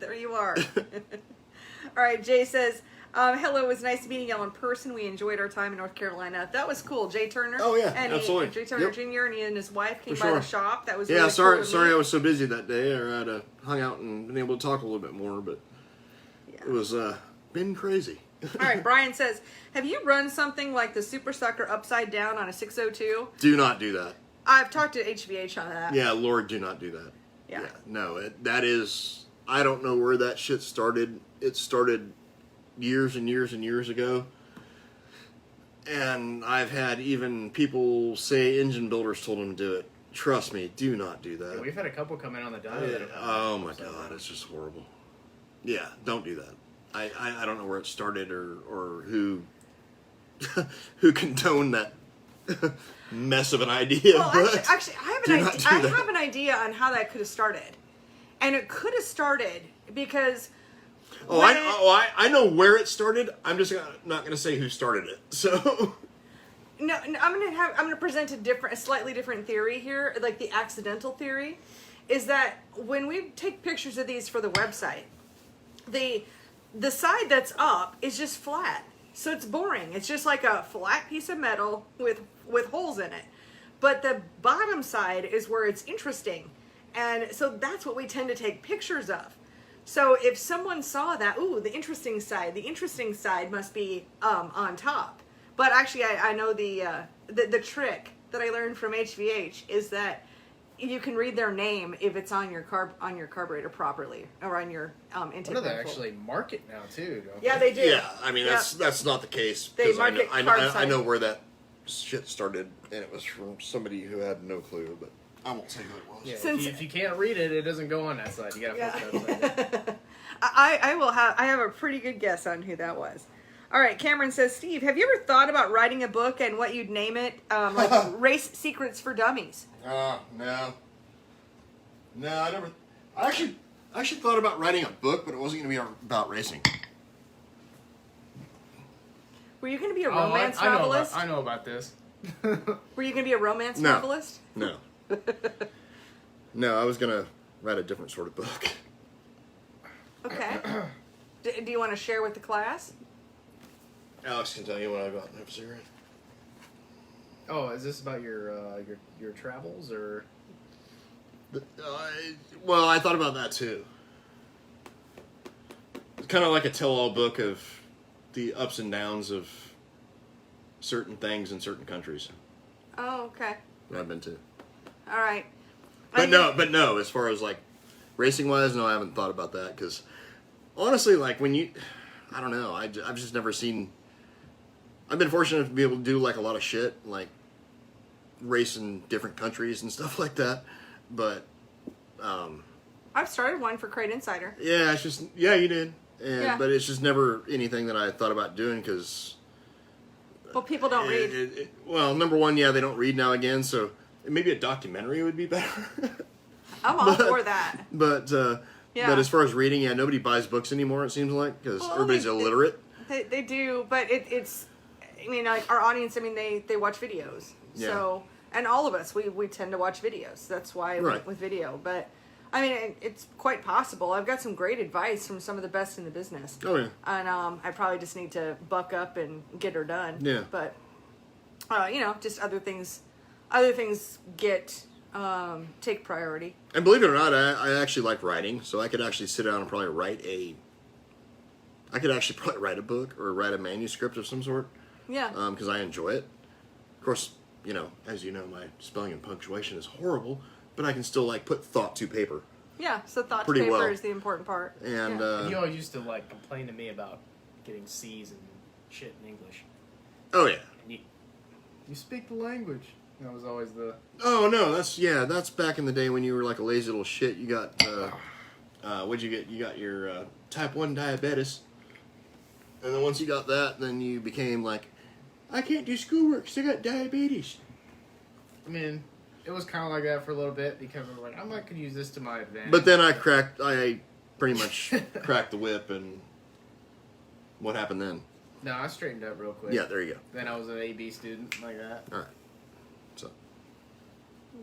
There you are. All right, Jay says, hello, it was nice meeting y'all in person. We enjoyed our time in North Carolina. That was cool. Jay Turner. Oh, yeah, and absolutely. Jay Turner Yep. Jr. and he and his wife came For by sure. the shop. That was Yeah, really sorry cool to I meet. was so busy that day, or I'd have hung out and been able to talk a little bit more, but it was been crazy. All right, Brian says, have you run something like the Super Sucker upside down on a 602? Do not do that. I've talked to HVH on that. Yeah, Lord, do not do that. Yeah. No, that is, I don't know where that shit started. It started years and years and years ago. And I've had even people say engine builders told them to do it. Trust me, do not do that. Yeah, we've had a couple come in on the dyno that have Oh my god, it's just horrible. Yeah, don't do that. I don't know where it started or who who condoned that mess of an idea. Well, but actually, I have an idea on how that could have started, and it could have started because. I know where it started. I'm just not going to say who started it. So. No, I'm gonna present a slightly different theory here, like the accidental theory, is that when we take pictures of these for the website, the side that's up is just flat, so it's boring. It's just like a flat piece of metal with holes in it, but the bottom side is where it's interesting, and so that's what we tend to take pictures of. So if someone saw that, ooh, the interesting side must be on top. But actually, I know the trick that I learned from HVH is that you can read their name if it's on your carburetor properly or on your intake. What do they actually mark it now too? Yeah, they do. Yeah, I mean that's not the case. They mark it I know where that shit started, and it was from somebody who had no clue. But I won't say who it was. Yeah, if you can't read it, it doesn't go on that side. You gotta flip it upside down. I have a pretty good guess on who that was. All right, Cameron says, Steve, have you ever thought about writing a book and what you'd name it? Like Race Secrets for Dummies. No. No, I never. I actually thought about writing a book, but it wasn't going to be about racing. Were you going to be a romance novelist? I know about this. Were you going to be a romance novelist? No. No, I was going to write a different sort of book. Okay. Do you want to share with the class? Alex can tell you what I got in the cigarette. Oh, is this about your travels or? Well, I thought about that too. It's kind of like a tell-all book of the ups and downs of certain things in certain countries. Oh, okay. That I've been to. All right. But no, as far as like racing-wise, no, I haven't thought about that because honestly, like I don't know, I've just never seen. I've been fortunate to be able to do like a lot of shit, like race in different countries and stuff like that. But I've started one for Crate Insider. Yeah, it's just you did, but it's just never anything that I thought about doing because. Well, people don't read. Well, number one, they don't read now again, so maybe a documentary would be better. I'm all for that. But as far as reading, nobody buys books anymore. It seems like because everybody's illiterate. They do, but it's. I mean, like our audience. I mean, they watch videos. Yeah. So, and all of us, we tend to watch videos. That's why I went with video. But I mean, it's quite possible. I've got some great advice from some of the best in the business. Oh yeah. And I probably just need to buck up and get her done. Yeah. But just other things take priority. And believe it or not, I actually like writing, so I could actually sit down and probably write a book or write a manuscript of some sort. Yeah. Because I enjoy it. Of course, as you know, my spelling and punctuation is horrible, but I can still like put thought to paper. Yeah. So thought to paper is the important part. And you all used to like complain to me about getting C's and shit in English. Oh yeah. And you speak the language. That was always the. Oh no, that's back in the day when you were like a lazy little shit. You got what'd you get? You got your type 1 diabetes, and then once you got that, then you became like, I can't do schoolwork because I got diabetes. I mean, it was kind of like that for a little bit because I was like, I might could use this to my advantage. But then I pretty much cracked the whip, and what happened then? No, I straightened up real quick. Yeah, there you go. Then I was an AB student like that. All right. So.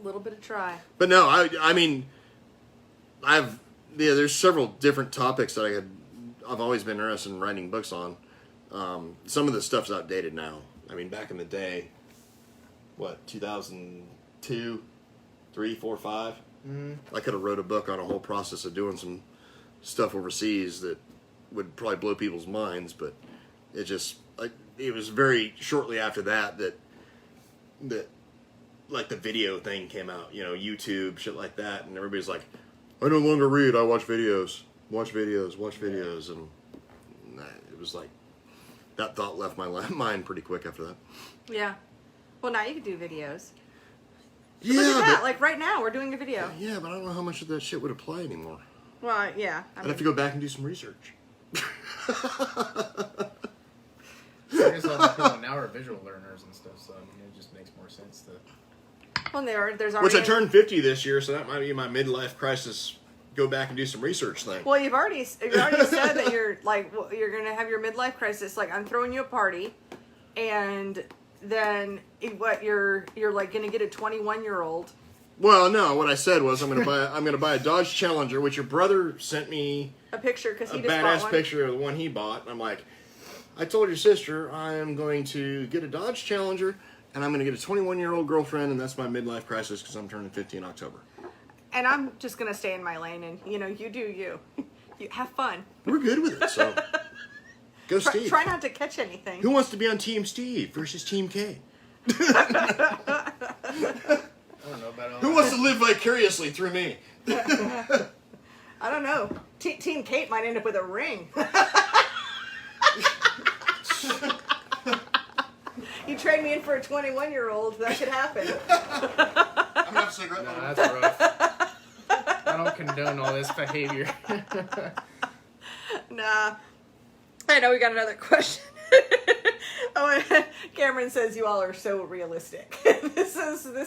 A little bit of try. But no, I mean, there's several different topics that I've always been interested in writing books on. Some of the stuff's outdated now. I mean, back in the day, 2002, 3, 4, 5? Mm-hmm. I could have wrote a book on a whole process of doing some stuff overseas that would probably blow people's minds, but it just, it was very shortly after that like the video thing came out, YouTube, shit like that, and everybody's like, I no longer read, I watch videos, and it was like, that thought left my mind pretty quick after that. Yeah. Well, now you can do videos. Look at that. but, Like right now, we're doing a video. yeah, but I don't know how much of that shit would apply anymore. Well, yeah. I'd have to go back and do some research. I guess all the people now are visual learners and stuff, so I mean, it just makes more sense to. Well, there's already. Which I turned 50 this year, so that might be my midlife crisis. Go back and do some research thing. Well, you've already said that you're like you're gonna have your midlife crisis. Like I'm throwing you a party, and then you're like gonna get a 21-year-old. Well, no. What I said was I'm gonna buy a Dodge Challenger, which your brother sent me A picture because a he just bought badass one. picture of the one he bought, and I'm like, I told your sister I am going to get a Dodge Challenger, and I'm going to get a 21-year-old girlfriend, and that's my midlife crisis because I'm turning 50 in October. And I'm just gonna stay in my lane, and you do you. You have fun. We're good with it, so go Steve. Try not to catch anything. Who wants to be on Team Steve versus Team K? I don't know about all Who wants to live vicariously through me? I don't know. Team Kate might end up with a ring. You trade me in for a 21-year-old, that could happen. I'm gonna have a cigarette. No, that's rough. I don't condone all this behavior. Nah. I know we got another question. Oh, Cameron says you all are so realistic. This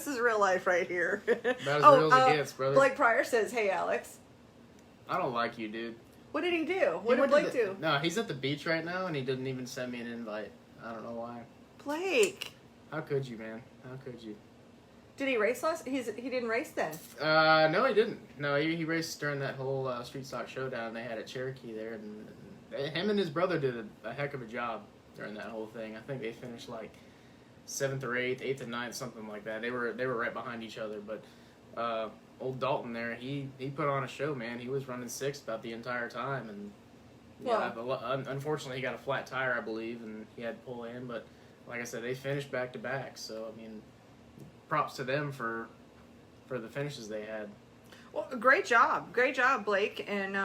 is real life right here. About as real as it gets, brother. Blake Pryor says, "Hey Alex, I don't like you, dude. what did he do? What did Blake do? No, he's at the beach right now, and he didn't even send me an invite. I don't know why. Blake, How could you, man? How could you? did he race last? He didn't race then. No, he didn't. No, he raced during that whole street stock showdown they had at Cherokee there, and him and his brother did a heck of a job during that whole thing. I think they finished like 7th or 8th, 8th and 9th, something like that. They were right behind each other, but old Dalton there, he put on a show, man. He was running 6th about the entire time, and unfortunately he got a flat tire, I believe, and he had to pull in. But like I said, they finished back to back, so I mean, props to them for the finishes they had. Well, great job, Blake, and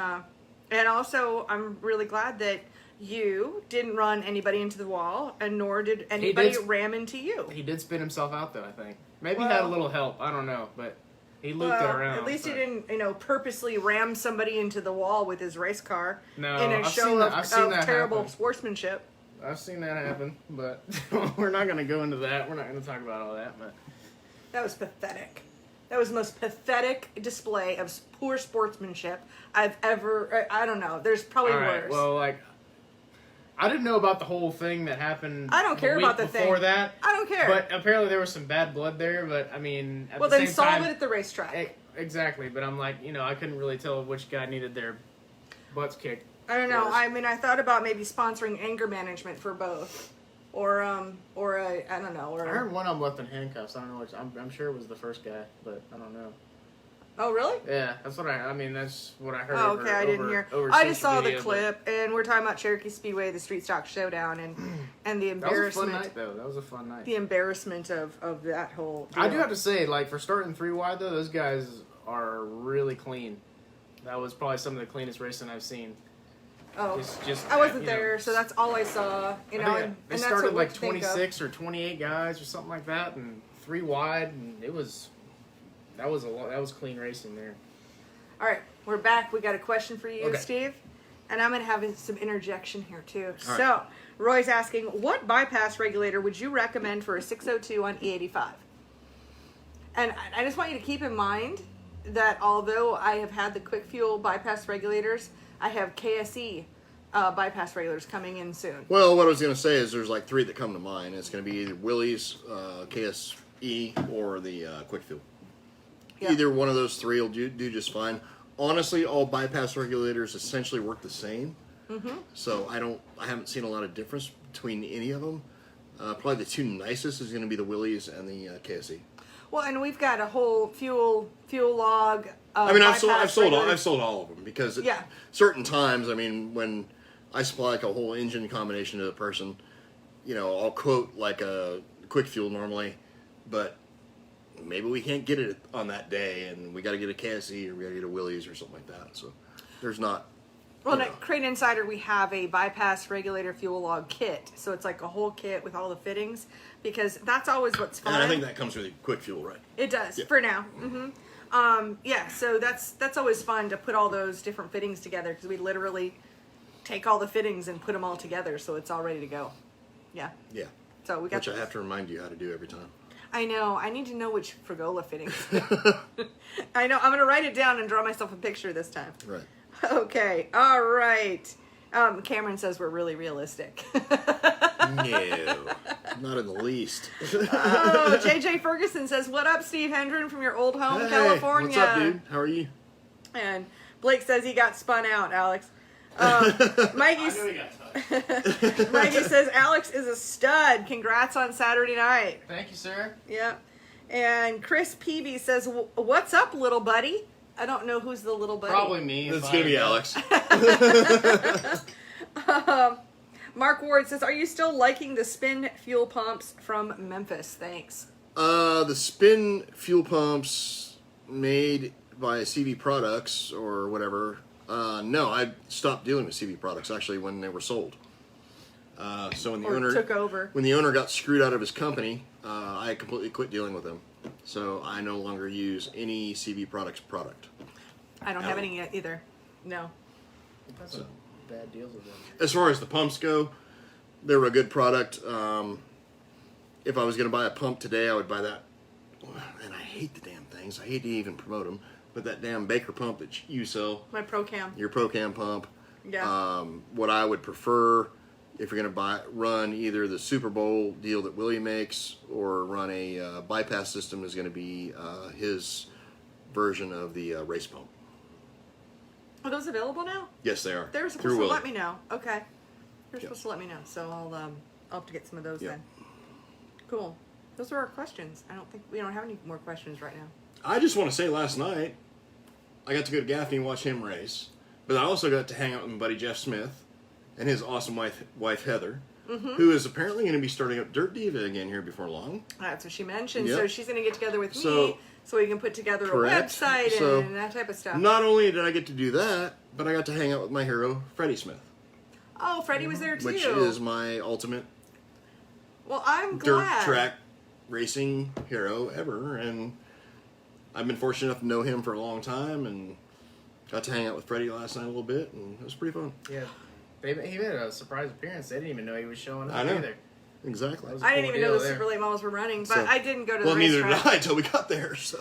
also I'm really glad that you didn't run anybody into the wall, and nor did anybody ram into you. He did spin himself out, though, I think. Maybe he had a little help. I don't know, but he looped it around. At least he didn't, purposely ram somebody into the wall with his race car in a I've show seen that terrible happen. sportsmanship. I've seen that happen, but we're not going to go into that. We're not going to talk about all that. But That was pathetic. That was the most pathetic display of poor sportsmanship I've ever. I don't know. There's probably all right, worse. well, like, I didn't know about the whole thing that happened. I don't care week about the thing. before that. I don't care. But apparently there was some bad blood there. But I mean, at well, the then same solve time, it at the racetrack. Exactly. But I'm like, I couldn't really tell which guy needed their butts kicked. I don't know. first. I mean, I thought about maybe sponsoring anger management for both, or I don't know. Or I heard one of them left in handcuffs. I don't know which. I'm sure it was the first guy, but I don't know. Oh, really? Yeah, that's what that's what I heard. Oh, okay. I didn't hear. Over I just social saw media, the clip, and we're talking about Cherokee Speedway, the Street Stock Showdown, and the That was a embarrassment. fun night, though. That was a fun night. The embarrassment of that whole deal. I do have to say, like, for starting 3 wide, though, those guys are really clean. That was probably some of the cleanest racing I've seen. Oh, Just I wasn't there, so that's all I saw. They and that's started what we like think of. 26 or 28 guys or something like that, and 3 wide, and that was clean racing there. All right, we're back. We got a question for you, Okay. Steve, and I'm gonna have some interjection here too. All So, right. Roy's asking, what bypass regulator would you recommend for a 602 on E85? And I just want you to keep in mind that although I have had the quick fuel bypass regulators, I have KSE bypass regulators coming in soon. Well, what I was going to say is there's like 3 that come to mind. It's going to be either Willys, KSE, or the Quick Fuel. Yeah. Either one of those 3 will do just fine. Honestly, all bypass regulators essentially work the same. Mm-hmm. So I haven't seen a lot of difference between any of them. Probably the 2 nicest is going to be the Willys and the KSE. Well, and we've got a whole fuel log. I mean, I've bypass sold regulators. all of them because at Yeah. certain times, I mean, when I supply like a whole engine combination to the person, I'll quote like a Quick Fuel normally, but maybe we can't get it on that day, and we got to get a KSE or we got to get a Willys or something like that. So there's not Well, at Crate Insider, we have a bypass regulator fuel log kit. So it's like a whole kit with all the fittings, because that's always what's fun. And I think that comes with a quick fuel, right? It does, for now. So that's always fun to put all those different fittings together, because we literally take all the fittings and put them all together so it's all ready to go. Yeah. Yeah. So we got Which I have to remind you how to do every time. I know. I need to know which Frigola fittings. I know. I'm going to write it down and draw myself a picture this time. Right. Okay. All right. Cameron says we're really realistic. No, not in the least. Oh, JJ Ferguson says, "What up, Steve Hendren from your old home, Hey, California?" What's up, dude? How are you? And Blake says he got spun out, Alex. Mikey says Alex is a stud. Congrats on Saturday night. Thank you, sir. Yep. And Chris Peavy says, "What's up, little buddy?" I don't know who's the little buddy. Probably me. It's gonna be Alex. Mark Ward says, "Are you still liking the spin fuel pumps from Memphis? Thanks." The spin fuel pumps made by CV Products or whatever. No, I stopped dealing with CV Products actually when they were sold. So when the owner took over, when the owner got screwed out of his company, I completely quit dealing with them. So I no longer use any CV Products product. I don't have any yet either. No. That's some bad deals with them. As far as the pumps go, they were a good product. If I was going to buy a pump today, I would buy that. And I hate the damn things. I hate to even promote them. But that damn Baker pump that you sell. My ProCam. Your ProCam pump. Yeah. What I would prefer, if you're going to run either the Super Bowl deal that Willie makes or run a bypass system, is going to be his version of the race pump. Are those available now? Yes, they are. They were supposed to let me know. Okay. They're supposed to let me know. So I'll have to get some of those then. Cool. Those are our questions. We don't have any more questions right now. I just want to say last night, I got to go to Gaffney and watch him race. But I also got to hang out with my buddy Jeff Smith and his awesome wife Heather, who is apparently going to be starting up Dirt Diva again here before long. That's what she mentioned. Yep. So she's going to get together with me so we can put together correct. a website So and that type of stuff. Not only did I get to do that, but I got to hang out with my hero, Freddie Smith. Oh, Freddie was there too. Which is my ultimate well, I'm dirt glad. track racing hero ever. And I've been fortunate enough to know him for a long time and got to hang out with Freddie last night a little bit, and it was pretty fun. Yeah. He made a surprise appearance. They didn't even know he was showing up I know. either. Exactly. I didn't even know the Super Late Models were running, but I didn't go to the well, neither racetrack. did I until we got there. So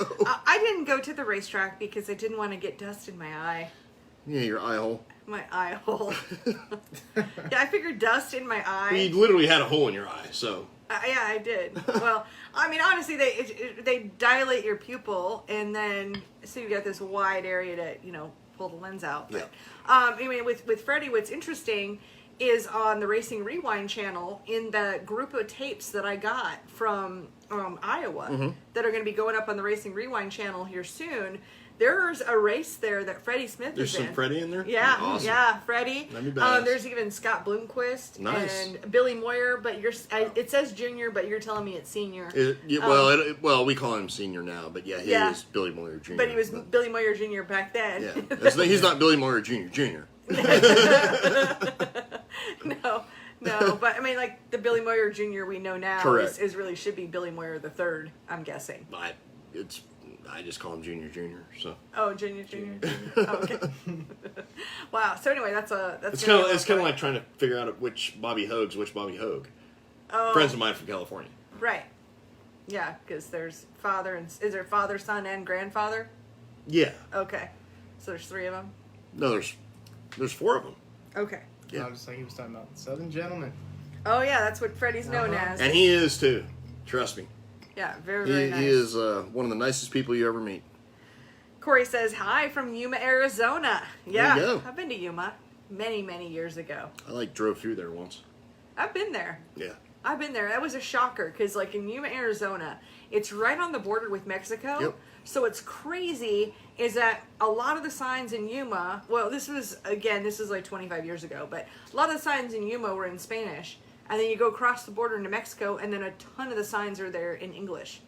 I didn't go to the racetrack because I didn't want to get dust in my eye. yeah, your eye hole. My eye hole. Yeah, I figured dust in my eye. You literally had a hole in your eye, so. Yeah, I did. Well, I mean, honestly, they dilate your pupil, and then so you got this wide area to pull the lens out. But I mean, with Freddie, what's interesting is on the Racing Rewind channel, in the group of tapes that I got from Iowa that are going to be going up on the Racing Rewind channel here soon. There's a race there that Freddie Smith There's is in. some Freddie in there? Yeah, Awesome. yeah, Freddie. That'd be badass. There's even Scott Bloomquist Nice. and Billy Moyer, but it says junior, but you're telling me it's senior. Well, we call him senior now, but he is Billy Moyer Jr. But he was Billy Moyer Jr. back then. Yeah, he's not Billy Moyer Jr. No, but I mean, like the Billy Moyer Jr. we know now Correct. is really should be Billy Moyer the third. I'm guessing. I just call him Junior. So. Oh, Junior. Oh, okay. Wow. So anyway, that's It's kind of like trying to figure out which Bobby Hogue's which Bobby Hogue. Oh. Friends of mine from California. Right. Yeah, because there's father and is there father, son, and grandfather? Yeah. Okay. So there's three of them. No, there's four of them. Okay. Yeah. I was just like he was talking about Southern Gentleman. Oh yeah, that's what Freddie's known as. And he is too. Trust me. Yeah, very nice. He is one of the nicest people you ever meet. Corey says, hi from Yuma, Arizona. Yeah, There you go. I've been to Yuma many years ago. I drove through there once. I've been there. Yeah. I've been there. That was a shocker because in Yuma, Arizona, it's right on the border with Mexico. Yep. So what's crazy is that a lot of the signs in Yuma, well, this is like 25 years ago, but a lot of the signs in Yuma were in Spanish. And then you go across the border into Mexico, and then a ton of the signs are there in English.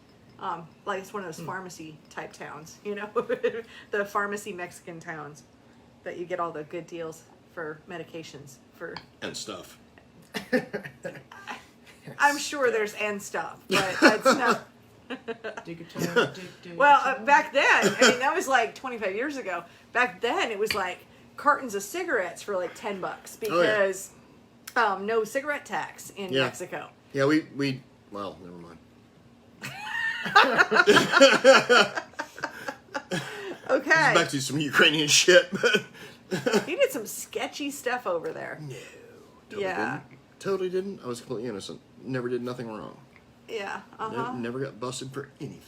Like it's one of those pharmacy type towns, the pharmacy Mexican towns that you get all the good deals for medications for. And stuff. I'm sure there's and stuff, but that's not. Well, back then, I mean, that was like 25 years ago. Back then, it was like cartons of cigarettes for like $10 because no cigarette tax in Mexico. Yeah, we well, never mind. Okay. Back to some Ukrainian shit. He did some sketchy stuff over there. No. Totally Yeah. Didn't. Totally didn't. I was completely innocent. Never did nothing wrong. Yeah. Never got busted for anything.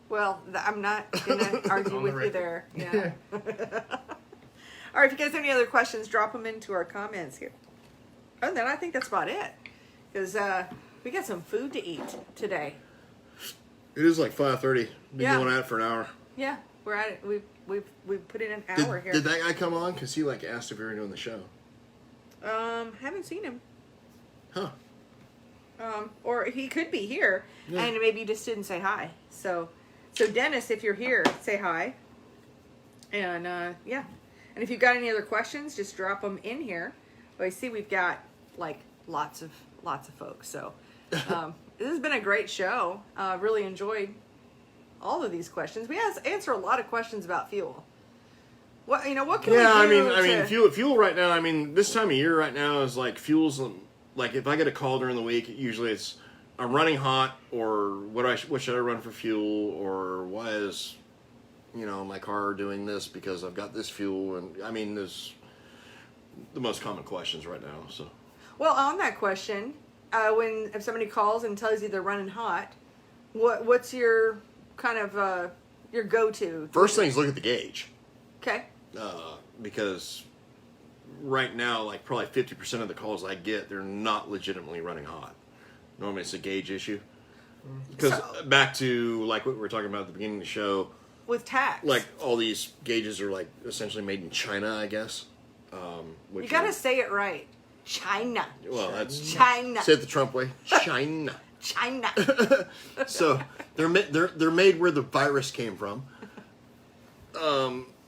Well, I'm not gonna argue with you there. Yeah. All right. If you guys have any other questions, drop them into our comments here. And then I think that's about it, because we got some food to eat today. It is like 5:30. Been Yeah. going at it for an hour. Yeah, we're at it. We've put in an hour here. Did that guy come on? Because he like asked if we were doing the show. Haven't seen him. Huh. Or he could be here, and maybe you just didn't say hi. So Dennis, if you're here, say hi. And yeah, and if you've got any other questions, just drop them in here. But I see we've got like lots of folks. So this has been a great show. Really enjoyed all of these questions. We answer a lot of questions about fuel. What can we do? I mean, fuel right now. I mean, this time of year right now is like fuel's like if I get a call during the week, usually it's I'm running hot, or what should I run for fuel, or why is my car doing this because I've got this fuel, and I mean there's the most common questions right now. So well, on that question, if somebody calls and tells you they're running hot, what's your kind of your go-to? First thing is look at the gauge. Okay. Because right now, like probably 50% of the calls I get, they're not legitimately running hot. Normally it's a gauge issue. Because back to like what we were talking about at the beginning of the show. With tax. Like all these gauges are like essentially made in China, I guess. You gotta say it right. China. Well, that's China. Say it the Trump way. China. China. So they're made where the virus came from.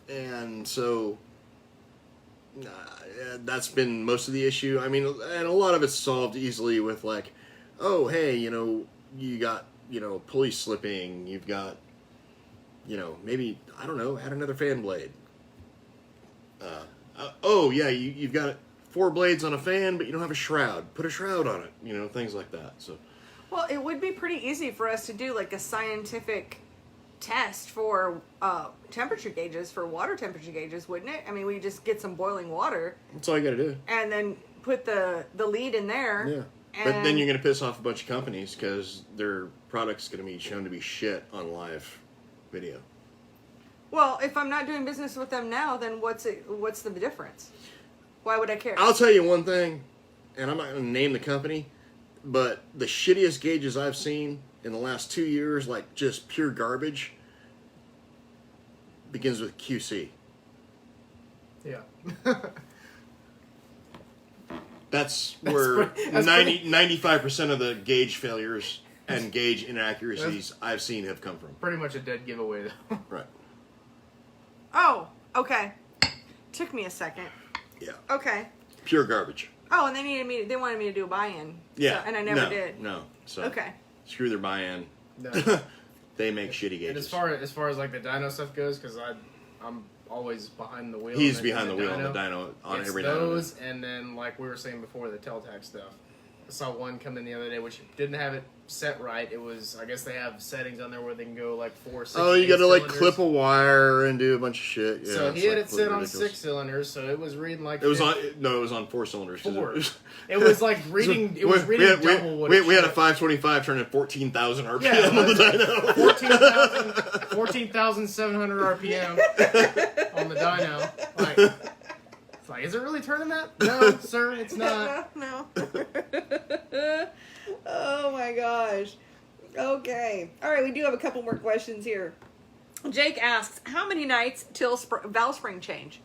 And so that's been most of the issue. I mean, and a lot of it's solved easily with like, oh, hey, you got, pulley slipping. You've got, maybe, I don't know, add another fan blade. Oh, yeah, you've got 4 blades on a fan, but you don't have a shroud. Put a shroud on it, things like that. So, well, it would be pretty easy for us to do like a scientific test for temperature gauges, for water temperature gauges, wouldn't it? I mean, we just get some boiling water. That's all you got to do. And then put the lead in there. Yeah. But then you're going to piss off a bunch of companies because their product's going to be shown to be shit on live video. Well, if I'm not doing business with them now, then what's the difference? Why would I care? I'll tell you one thing, and I'm not going to name the company, but the shittiest gauges I've seen in the last 2 years, like just pure garbage, begins with QC. Yeah. That's where 95% of the gauge failures and gauge inaccuracies I've seen have come from. Pretty much a dead giveaway, though. Right. Oh, okay. Took me a second. Yeah. Okay. Pure garbage. Oh, and they wanted me to do a buy-in. Yeah. So, and I never did. No. So okay. Screw their buy-in. No. They make shitty gauges. And as far as like the dyno stuff goes, because I'm always behind the wheel. He's behind the wheel on the dyno on it's every those, and then like we were saying before, the Teltac stuff. I saw one come in the other day which didn't have it set right. It was, I guess they have settings on there where they can go like 4, 6. Oh, you got to like cylinders. clip a wire and do a bunch of shit. Yeah, So he had it set on ridiculous. 6 cylinders, so it was reading like It was on 4 cylinders. 4. It was like reading. It was reading double what we had a 525 turning 14,000 RPM Yeah, on the dyno. 14,700 RPM on the dyno. Like, is it really turning that? No, sir, it's not. No. Oh my gosh. Okay. All right, we do have a couple more questions here. Jake asks, how many nights till valve spring change?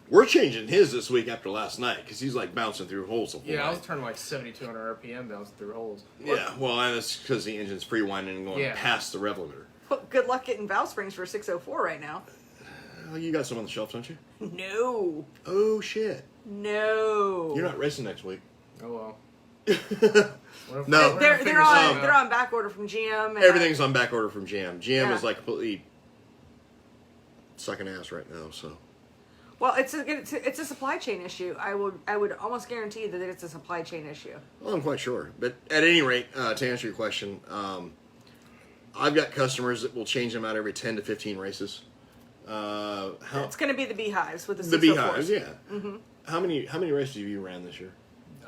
We're changing his this week after last night because he's like bouncing through holes. Yeah, I was turning like 7,200 RPM bouncing through holes. Yeah, well, that's because the engine's free winding and going past the rev limiter. Well, good luck getting valve springs for 604 right now. Oh, you got some on the shelf, don't you? No. Oh, shit. No. You're not racing next week. Oh well. No. They're on back order from GM. And Everything's on back order from GM. GM Yeah. is like completely sucking ass right now, so. Well, it's a supply chain issue. I would almost guarantee that it's a supply chain issue. Well, I'm quite sure. But at any rate, to answer your question, I've got customers that will change them out every 10 to 15 races. It's going to be the beehives with the The 604s. beehives, yeah. Mm-hmm. How many races have you ran this year?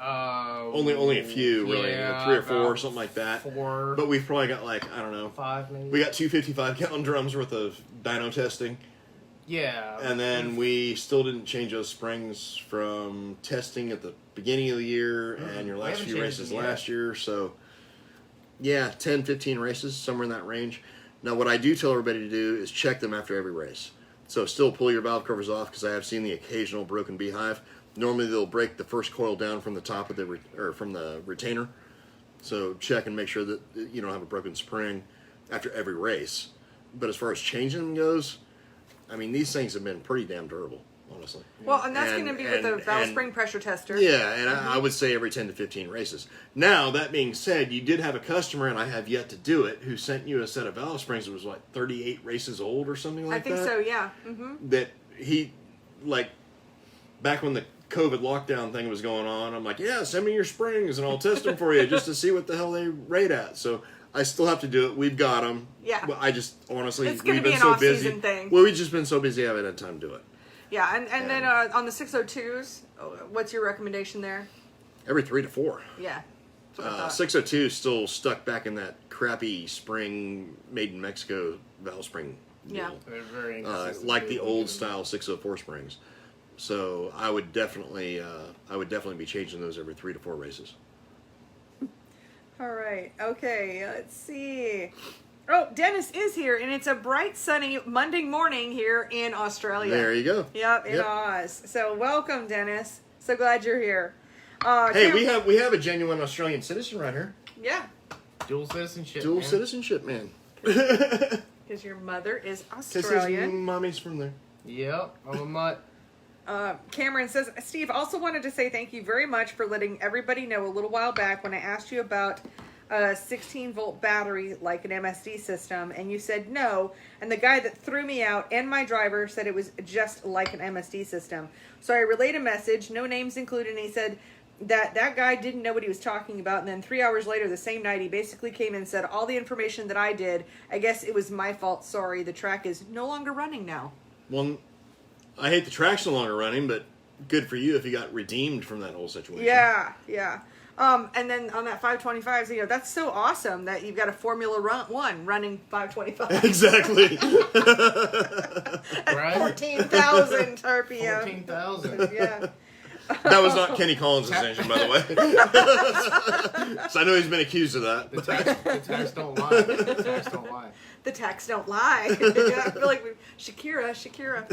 Only a few, really. Yeah, 3 or 4, something like that. 4. But we've probably got, like, I don't know. 5 maybe. We got 255-gallon drums worth of dyno testing. Yeah. And then we still didn't change those springs from testing at the beginning of the year and your last few races last year. So, yeah, 10, 15 races, somewhere in that range. Now, what I do tell everybody to do is check them after every race. So still pull your valve covers off, because I have seen the occasional broken beehive. Normally they'll break the first coil down from the top of from the retainer. So check and make sure that you don't have a broken spring after every race. But as far as changing them goes, I mean, these things have been pretty damn durable, honestly. Well, and that's going to be with the valve spring pressure tester. Yeah, and I would say every 10 to 15 races. Now, that being said, you did have a customer, and I have yet to do it, who sent you a set of valve springs that was, like, 38 races old or something like that. I think so, yeah. Mm-hmm. That he, like, back when the COVID lockdown thing was going on, I'm like, yeah, send me your springs, and I'll test them for you just to see what the hell they rate at. So I still have to do it. We've got them. Yeah. But I just, honestly, It's gonna we've be been an so off-season busy. thing. Well, we've just been so busy, I haven't had time to do it. Yeah, and then on the 602s, what's your recommendation there? Every 3 to 4. Yeah. 602 is still stuck back in that crappy spring made in Mexico valve spring deal. Yeah. They're very inconsistent. Like the old style 604 springs. So I would definitely be changing those every 3 to 4 races. All right. Okay. Let's see. Oh, Dennis is here, and it's a bright, sunny Monday morning here in Australia. There you go. Yep, in Oz. So welcome, Dennis. So glad you're here. Hey, we have a genuine Australian citizen right here. Yeah. Dual citizenship. Dual man. citizenship, man. Because your mother is Because his Australian. mommy's from there. Yep. I'm a mutt. Cameron says, Steve, also wanted to say thank you very much for letting everybody know a little while back when I asked you about a 16-volt battery like an MSD system, and you said no, and the guy that threw me out and my driver said it was just like an MSD system. So I relayed a message, no names included, and he said that guy didn't know what he was talking about, and then 3 hours later, the same night, he basically came in and said, all the information that I did, I guess it was my fault, sorry, the track is no longer running now. Well, I hate the track's no longer running, but good for you if you got redeemed from that whole situation. Yeah. And then on that 525s, that's so awesome that you've got a Formula One running 525. Exactly. At Right? 14,000 RPM. 14,000. Yeah. That was not Kenny Collins' engine, by the way. So I know he's been accused of that. The tax don't lie. The tax don't lie. The tax don't lie. I feel like Shakira.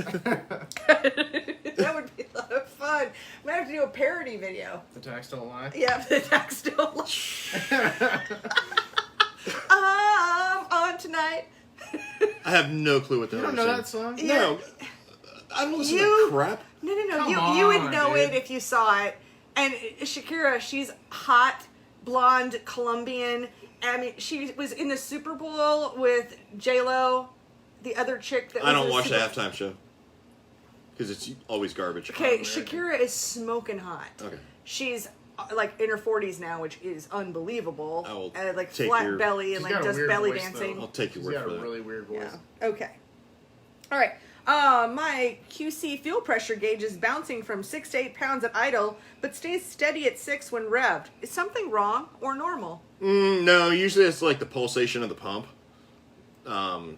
That would be a lot of fun. I'm going to have to do a parody video. The tax don't lie. Yeah, the tax don't lie. I'm on tonight. I have no clue what that is. You don't know that song? No. I don't listen to crap. No. Come You would on, know dude. it if you saw it. And Shakira, she's hot, blonde, Colombian. I mean, she was in the Super Bowl with J-Lo, the other chick that was I don't in watch the Super- halftime show. Because it's always garbage. Okay, Shakira is smoking hot. Okay. She's like in her 40s now, which is unbelievable. I will like take flat your- belly and She's like got a does weird belly voice, dancing. though. I'll take your She's word got for a that. really weird voice. Yeah. Okay. All right. My QC fuel pressure gauge is bouncing from 6 to 8 pounds at idle, but stays steady at 6 when revved. Is something wrong or normal? No, usually it's like the pulsation of the pump.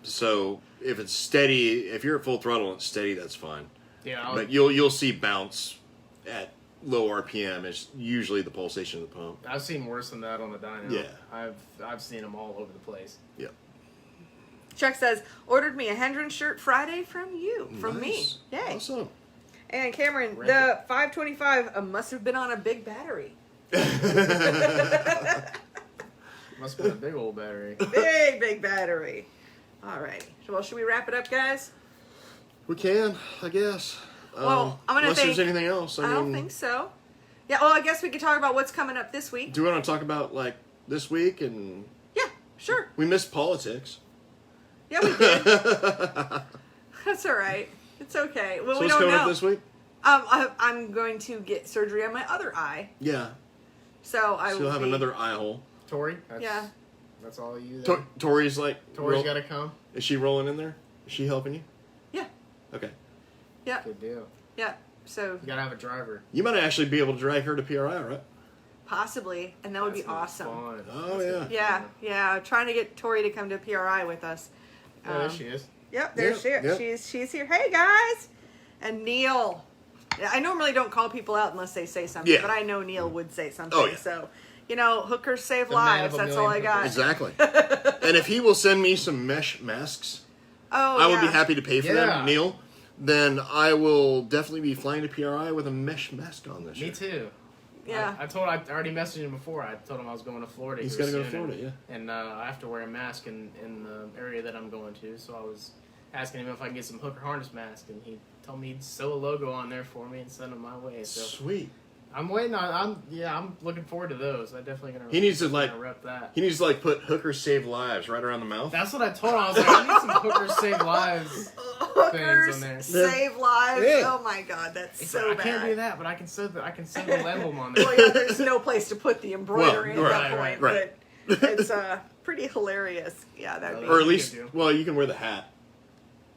So if it's steady, if you're at full throttle and it's steady, that's fine. Yeah. But you'll see bounce at low RPM. It's usually the pulsation of the pump. I've seen worse than that on the dyno. Yeah. I've seen them all over the place. Yep. Chuck says, ordered me a Hendren shirt Friday from you, from Nice. me. Yay. Awesome. And Cameron, Rent the 525 must have been on a big battery. Must have been a big old battery. Big battery. All right. Well, should we wrap it up, guys? We can, I guess. Well, I'm gonna unless think. there's anything else. I don't think so. Yeah. Well, I guess we could talk about what's coming up this week. Do we want to talk about like this week and? Yeah. Sure. We missed politics. Yeah, we did. That's all right. It's okay. Well, So we what's don't coming know. up this week? I'm going to get surgery on my other eye, Yeah. so I So will you'll have be- another eye hole. Tori? Yeah. That's all you. Tori's like. Tori's got to come. Is she rolling in there? Is she helping you? Yeah. Okay. Yeah. Good deal. Yeah. So You got to have a driver. You might actually be able to drag her to PRI, right? possibly, and that would be That's gonna awesome. fun. Oh, That's yeah. gonna be Yeah. fun. Yeah. Trying to get Tori to come to PRI with us. Oh, there she is. Yep, there Yep, she is. yep. She's here. Hey guys, and Neil. Yeah, I normally don't call people out unless they say something, Yeah. but I know Neil would say something. Oh, yeah. So, hookers save The man lives. of a That's all I million got. hookers. Exactly. And if he will send me some mesh masks, Oh, I would yeah. be happy to pay for Yeah. them, Neil. Then I will definitely be flying to PRI with a mesh mask on this Me year. too. Yeah. I already messaged him before. I told him I was going to Florida. He's here got to go to soon, Florida, yeah. And I have to wear a mask in the area that I'm going to. So I was asking him if I can get some hooker harness mask, and he told me he'd sew a logo on there for me and send them my way. So Sweet. I'm waiting on. I'm looking forward to those. I'm definitely gonna. He needs to, like- rep that. He needs to like put hookers save lives right around the mouth. That's what I told him. I was like, I need some hookers save lives. Hookers on there. save lives. Yeah. Oh my god, that's He's so like, bad. I can't do that, but I can sew the emblem on there. Well, yeah, there's no place to put the embroidery Well, at right, that point, right. but it's pretty hilarious. Yeah, that'd be. Or at You least, could do. well, you can wear the hat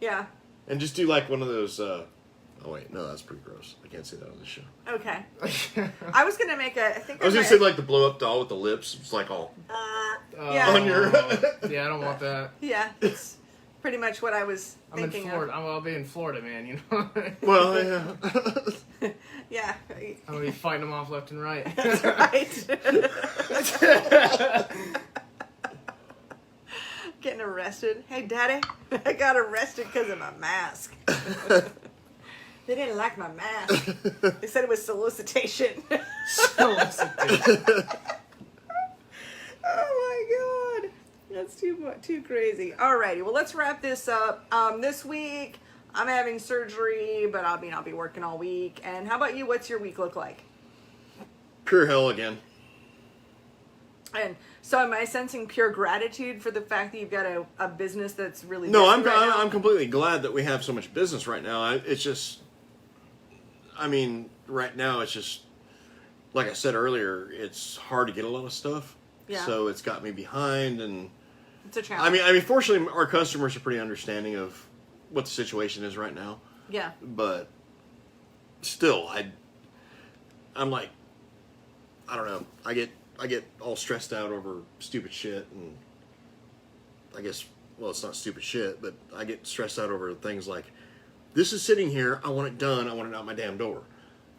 Yeah. and just do like one of those. Oh wait, no, that's pretty gross. I can't say that on this show. Okay. I was gonna make a. I think I was gonna might- say like the blow up doll with the lips. It's like all. Yeah. On your- Yeah, I don't want that. Yeah, it's pretty much what I was I'm in thinking Florida. I'll be in Florida, man. You know. Well, yeah. of. Yeah. I'm gonna be fighting them off left and right. That's right. Getting arrested. Hey, Daddy, I got arrested because of my mask. They didn't like my mask. They said it was solicitation. Oh my god, that's too crazy. Alrighty, well let's wrap this up. This week I'm having surgery, but I'll be working all week. And how about you? What's your week look like? Pure hell again. And so am I sensing pure gratitude for the fact that you've got a business that's really No, busy right now? I'm completely glad that we have so much business right now. It's just, I mean, right now it's just, like I said earlier, it's hard to get a lot of stuff. Yeah. So it's got me behind, and It's a challenge. I mean, fortunately, our customers are pretty understanding of what the situation is right now. Yeah. But still, I'm like, I don't know. I get all stressed out over stupid shit, and I guess, well, it's not stupid shit, but I get stressed out over things like, this is sitting here, I want it done, I want it out my damn door.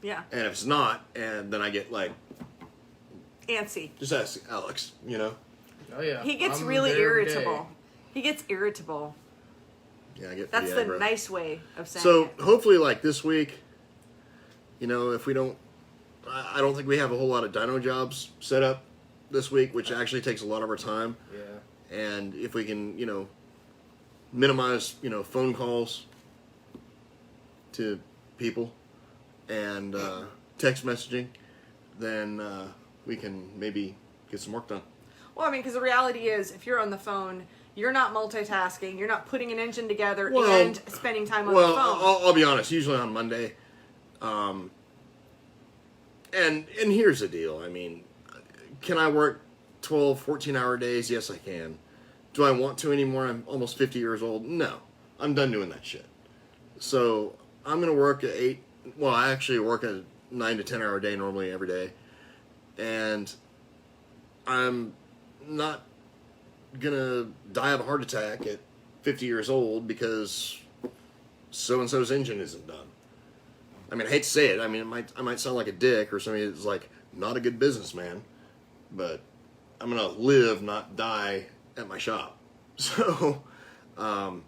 Yeah. And if it's not, and then I get like, Antsy. just ask Alex, you know? Oh yeah. He gets I'm really there every day. irritable. He gets irritable. Yeah, I get That's the the nice way of saying So it. hopefully, like this week, you know, if we don't, I don't think we have a whole lot of dyno jobs set up this week, which actually takes a lot of our time. Yeah. And if we can, you know, minimize, you know, phone calls to people and text messaging, then we can maybe get some work done. Well, I mean, because the reality is, if you're on the phone, you're not multitasking. You're not putting an engine together Well, and spending time on the Well, phone. I'll be honest. Usually on Monday, and here's the deal. I mean, can I work 12, 14-hour days? Yes, I can. Do I want to anymore? I'm almost 50 years old. No, I'm done doing that shit. So I'm gonna work at 8. Well, I actually work a 9 to 10-hour day normally every day, and I'm not gonna die of a heart attack at 50 years old because so-and-so's engine isn't done. I mean, I hate to say it. I mean, I might sound like a dick or somebody that's like not a good businessman, but I'm gonna live, not die at my shop. So, Well,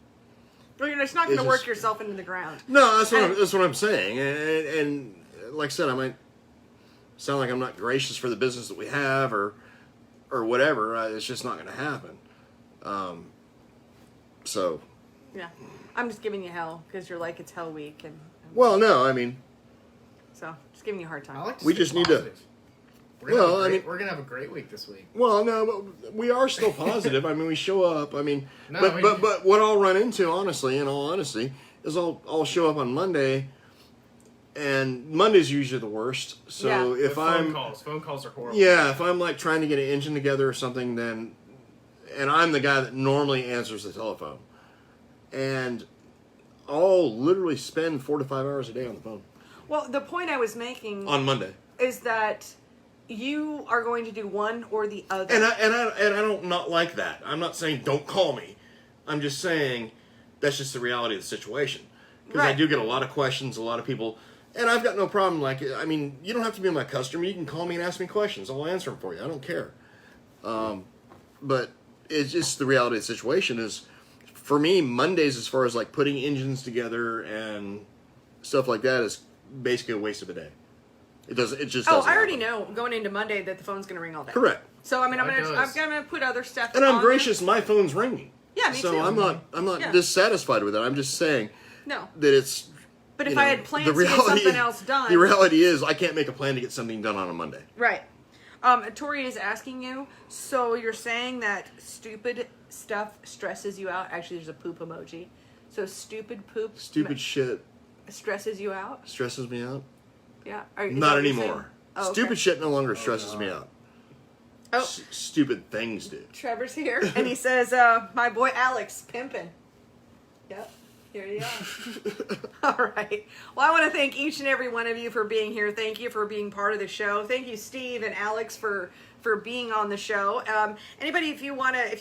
you're just not going to it's work just- yourself into the ground. no, that's what I'm saying. And like I said, I might sound like I'm not gracious for the business that we have or whatever. It's just not going to happen. So, Yeah. I'm just giving you hell because you're like, it's hell week. Well, no, I mean... So, just giving you a hard time. I like to We stay just need to- positive. We're gonna have a Well, I great- mean- we're going to have a great week this week. Well, no, but we are still positive. I mean, we show up. I mean, No, but what I'll run into, honestly, in all honesty, is I'll show up on Monday, and Monday's usually the worst. So Yeah. if phone calls are horrible. yeah, if I'm like trying to get an engine together or something, then, and I'm the guy that normally answers the telephone, and I'll literally spend 4 to 5 hours a day on the phone Well, the point I was making on Monday. is that you are going to do one or the other. And I don't not like that. I'm not saying don't call me. I'm just saying that's just the reality of the situation. Because I Right. do get a lot of questions, a lot of people, and I've got no problem. Like, I mean, you don't have to be my customer. You can call me and ask me questions. I'll answer them for you. I don't care. But it's just the reality of the situation is, for me, Mondays, as far as like putting engines together and stuff like that, is basically a waste of a day. It just Oh, doesn't I already happen. know going into Monday that the phone's going to ring all day. Correct. So I mean, I'm It gonna does. put other stuff. And I'm on gracious. My phone's ringing. Yeah, me so too. I'm not Yeah. dissatisfied with it. I'm just saying there. No, that it's. but if you I know, had plans the to get reality- something else done, The reality is, I can't make a plan to get something done on a Monday. right? Tori is asking you. So you're saying that stupid stuff stresses you out? Actually, there's a poop emoji. So stupid poop. Stupid shit stresses you out. stresses me out. Yeah. Is Not that what you're saying? anymore. Oh, okay. Stupid shit no longer stresses me out. Oh. Stupid things do. Trevor's here, and he says, "My boy Alex pimping." Yep, here you are. All right. Well, I want to thank each and every one of you for being here. Thank you for being part of the show. Thank you, Steve and Alex, for being on the show. Anybody, if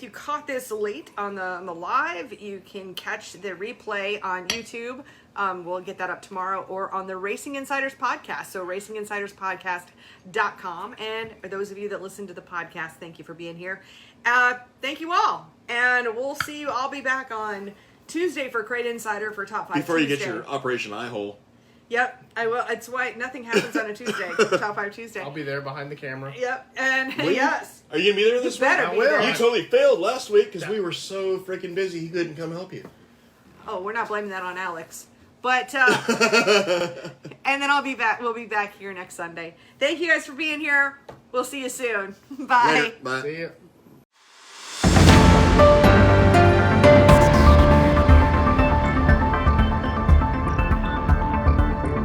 you caught this late on the live, you can catch the replay on YouTube. We'll get that up tomorrow, or on the Racing Insiders podcast. So RacingInsidersPodcast.com. And for those of you that listen to the podcast, thank you for being here. Thank you all. And we'll see you. I'll be back on Tuesday for Crate Insider for Top 5 Before you Tuesday. get your Operation Eye Hole. Yep, I will. It's why nothing happens on a Tuesday. Top 5 Tuesday. I'll be there behind the camera. Yep, and Will you? yes. Are you gonna be there this week? better I be will. there. You totally failed last week because we were so freaking busy. He couldn't come help you. Oh, we're not blaming that on Alex. But, and then I'll be back. We'll be back here next Sunday. Thank you guys for being here. We'll see you soon. Bye. Later. Bye. See ya.